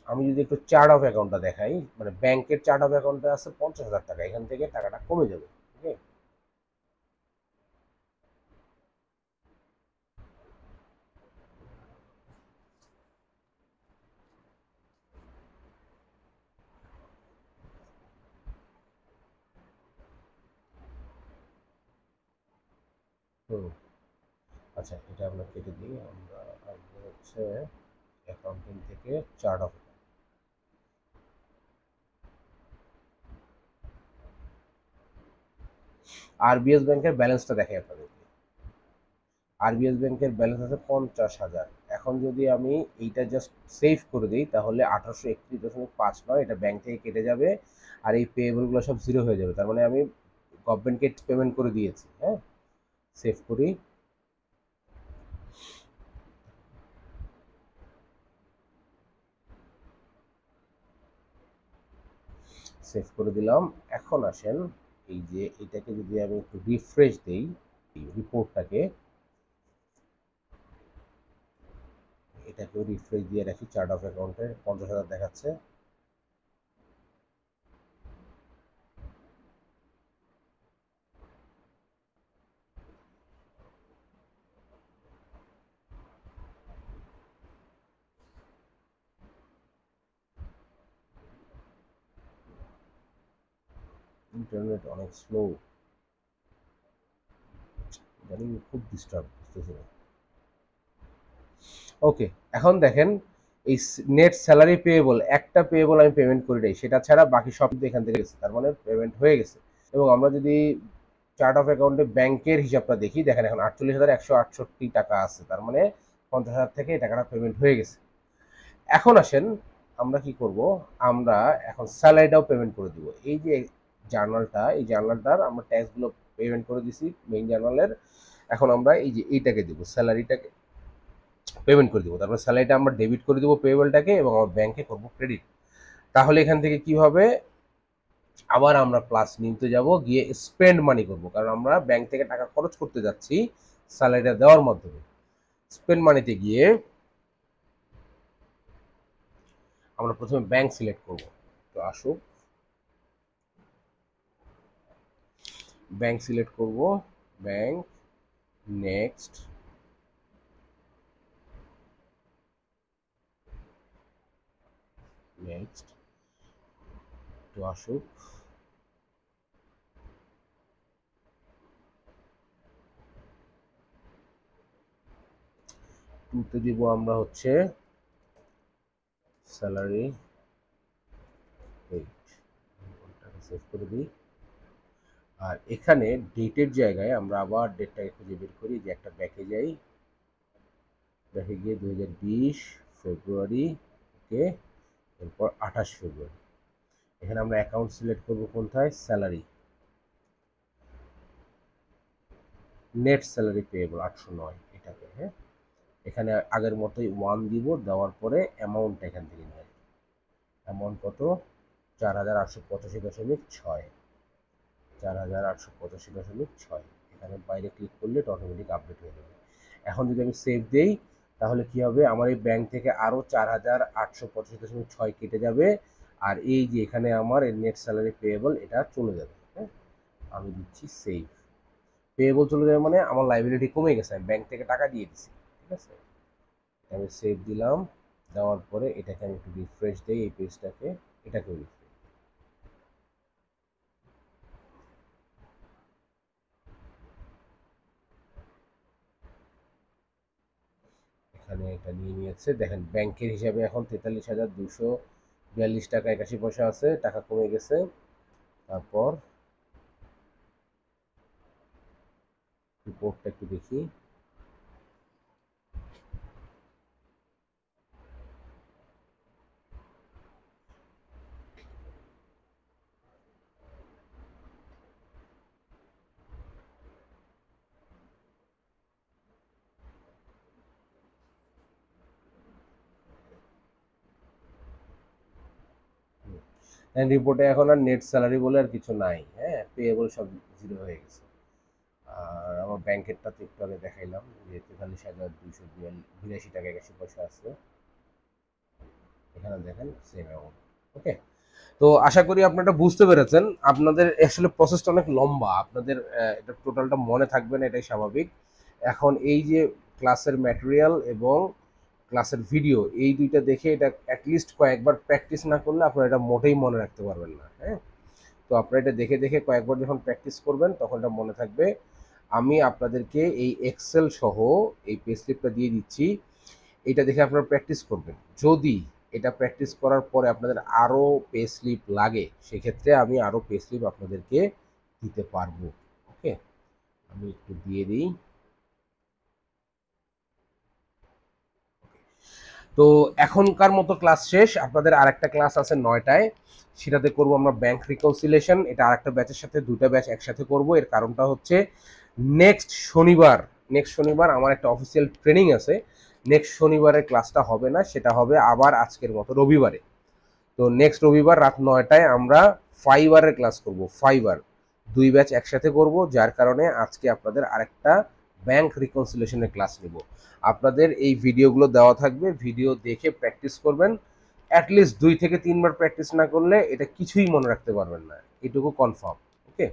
আমি যদি একটু চার্ট অফ অ্যাকাউন্টটা দেখাই, মানে ব্যাংকের চার্ট অফ অ্যাকাউন্টে আছে 50,000 টাকা, এখান থেকে টাকাটা কমে যাবে, ঠিক আছে। হুম, আচ্ছা এটা আমরা কেটে দিই। আমরা আসবো হচ্ছে অ্যাকাউন্টিং থেকে চার্ট অফ, আরবিএস ব্যাংকের ব্যালেন্সটা দেখাই আপনাদের। আরবিএস ব্যাংকের ব্যালেন্স আছে 50,000। এখন যদি আমি এইটা জাস্ট সেভ করে দিই তাহলে 1831.59 এটা ব্যাংক থেকে কেটে যাবে, আর এই পেয়েবলগুলো সব জিরো হয়ে যাবে। তার মানে আমি গভর্নমেন্টকে পেমেন্ট করে দিয়েছি, হ্যাঁ। সেভ করি, সেভ করে দিলাম। এখন আসেন এই যে এটাকে যদি আমি একটু রিফ্রেশ দিই, এই রিপোর্টটাকে, এটাকেও রিফ্রেশ দিয়ে রাখি। চার্ট অফ অ্যাকাউন্টে 50,000 দেখাচ্ছে। ইন্টারনেট অনেক স্লো, ইদানিং খুব ডিস্টার্ব, বুঝতেছি না। ওকে, এখন দেখেন এই নেট স্যালারি পেয়েবল, একটা পেয়েবল আমি পেমেন্ট করি নাই, সেটা ছাড়া বাকি সব এখান থেকে গেছে, তার মানে পেমেন্ট হয়ে গেছে। এবং আমরা যদি চার্ট অফ অ্যাকাউন্টে ব্যাংকের হিসাবটা দেখি, দেখেন এখন 48,168 টাকা আছে, তার মানে 50,000 থেকে এই টাকাটা পেমেন্ট হয়ে গেছে। এখন আসেন আমরা কি করব, আমরা এখন স্যালারিটাও পেমেন্ট করে দিব। এই যে জার্নালটা, এই জার্নালটার আমরা ট্যাক্সগুলো পেমেন্ট করে দিছি মেইন জার্নালের। এখন আমরা এই যে এইটাকে দিব, স্যালারিটাকে পেমেন্ট করে দিব। তারপরে স্যালারিটা আমরা ডেবিট করে দিব পেয়েবলটাকে, এবং আমার ব্যাংকে করব ক্রেডিট। তাহলে এখান থেকে কি হবে, আবার আমরা প্লাস নিতে যাব, গিয়ে স্পেন্ড মানি করব, কারণ আমরা ব্যাংক থেকে টাকা খরচ করতে যাচ্ছি স্যালারিটা দেওয়ার মাধ্যমে। স্পেন্ড মানিতে গিয়ে আমরা প্রথমে ব্যাংক সিলেক্ট করব। তো আসুক, ব্যাংক সিলেক্ট করব, ব্যাংক, নেক্সট, নেক্সট, তো আসুক, টুতে দিব আমরা হচ্ছে স্যালারি, সেভ করে দিই। আর এখানে ডেটের জায়গায় আমরা আবার ডেটটাকে খুঁজে বের করি, যে একটা ব্যাকে যাই, ব্যাকে গিয়ে 2020 ফেব্রুয়ারি, ওকে, এরপর 28 ফেব্রুয়ারি। এখানে আমরা অ্যাকাউন্ট সিলেক্ট করবো কোনটায়, স্যালারি, নেট স্যালারি পেয়েবল 809, এটাকে, হ্যাঁ। এখানে আগের মতোই 1 দিব, দেওয়ার পরে অ্যামাউন্টটা এখান থেকে নিয়ে আসবো। অ্যামাউন্ট কত, 4,885.6, 4,885.6। এখানে বাইরে ক্লিক করলে এটা অটোমেটিক আপডেট হয়ে যাবে। এখন যদি আমি সেভ দেই, তাহলে কি হবে, আমার এই ব্যাংক থেকে আরও 4,885.6 কেটে যাবে, আর এই যে এখানে আমার নেট স্যালারি পেয়েবল এটা চলে যাবে, হ্যাঁ। আমি দিচ্ছি সেভ, পেয়েবল চলে যাবে মানে আমার লাইবিলিটি কমে গেছে, আমি ব্যাংক থেকে টাকা দিয়ে দিচ্ছি, ঠিক আছে। আমি সেভ দিলাম, দেওয়ার পরে এটাকে আমি একটু রিফ্রেশ দিই, এই পেজটাকে, এটাকে রিফ্রেশ, এখানে এটা নিয়ে নিয়েছে। দেখেন ব্যাংকের হিসাবে এখন 43,242 টাকা 81 পয়সা আছে, টাকা কমে গেছে। তারপর রিপোর্টটা একটু দেখি, রিপোর্টে এখন আর নেট স্যালারি বলে আর কিছু নাই, হ্যাঁ, পেয়েবল সব জিরো হয়ে গেছে। আর আমার ব্যাংকেরটা তো একটু আগে দেখাইলাম যে 43,282 টাকা 81 পয়সা আছে, এখানে দেখেন সেম অ্যামাউন্ট। ওকে, তো আশা করি আপনারা বুঝতে পেরেছেন। আপনাদের আসলে প্রসেসটা অনেক লম্বা, আপনাদের এটা টোটালটা মনে থাকবে না, এটাই স্বাভাবিক। এখন এই যে ক্লাসের ম্যাটেরিয়াল এবং ক্লাসের ভিডিও, এই দুইটা দেখে এটা অ্যাটলিস্ট কয়েকবার প্র্যাকটিস না করলে আপনারা এটা মোটেই মনে রাখতে পারবেন না, হ্যাঁ। তো আপনারা এটা দেখে দেখে কয়েকবার যখন প্র্যাকটিস করবেন তখন এটা মনে থাকবে। আমি আপনাদেরকে এই এক্সেল সহ এই পে স্লিপটা দিয়ে দিচ্ছি, এটা দেখে আপনারা প্র্যাকটিস করবেন। যদি এটা প্র্যাকটিস করার পরে আপনাদের আরও পে স্লিপ লাগে, সেক্ষেত্রে আমি আরও পে স্লিপ আপনাদেরকে দিতে পারবো। ওকে, আমি একটু দিয়ে দিই। তো এখনকার মতো ক্লাস শেষ, আপনাদের আরেকটা ক্লাস আছে 9টায়, সেটাতে করব আমরা ব্যাংক রিকনসিলেশন। এটা আরেকটা ব্যাচের সাথে দুটা ব্যাচ একসাথে করব। এর কারণটা হচ্ছে নেক্সট শনিবার, আমার একটা অফিসিয়াল ট্রেনিং আছে। নেক্সট শনিবারের ক্লাসটা হবে না, সেটা হবে আবার আজকের মতো রবিবারে। তো নেক্সট রবিবার রাত 9টায় আমরা ফাইবারের ক্লাস করব। ফাইবার দুই ব্যাচ একসাথে করব, যার কারণে আজকে আপনাদের আরেকটা ব্যাংক রিকনসিলিয়েশনের ক্লাস নিব। আপনাদের এই ভিডিওগুলো দেওয়া থাকবে, ভিডিও দেখে প্র্যাকটিস করবেন। অ্যাটলিস্ট 2 থেকে 3 বার প্র্যাকটিস না করলে এটা কিছুই মনে রাখতে পারবেন না, এটুকু কনফার্ম। ওকে,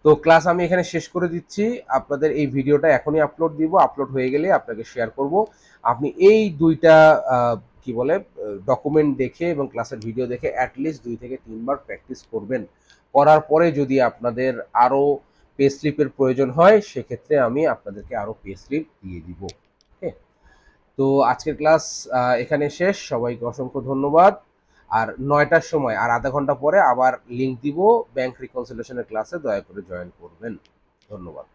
তো ক্লাস আমি এখানে শেষ করে দিচ্ছি। আপনাদের এই ভিডিওটা এখনই আপলোড দিব, আপলোড হয়ে গেলে আপনাকে শেয়ার করব। আপনি এই দুইটা কি বলে ডকুমেন্ট দেখে এবং ক্লাসের ভিডিও দেখে অ্যাটলিস্ট 2 থেকে 3 বার প্র্যাকটিস করবেন। করার পরে যদি আপনাদের আরও পে স্লিপের প্রয়োজন হয় সেক্ষেত্রে আমি আপনাদেরকে আরও পে স্লিপ দিয়ে দিব। ওকে, তো আজকের ক্লাস এখানে শেষ। সবাইকে অসংখ্য ধন্যবাদ। আর 9টার সময় আর আধা ঘন্টা পরে আবার লিংক দিব ব্যাংক রিকনসিলিয়েশনের ক্লাসে, দয়া করে জয়েন করবেন। ধন্যবাদ।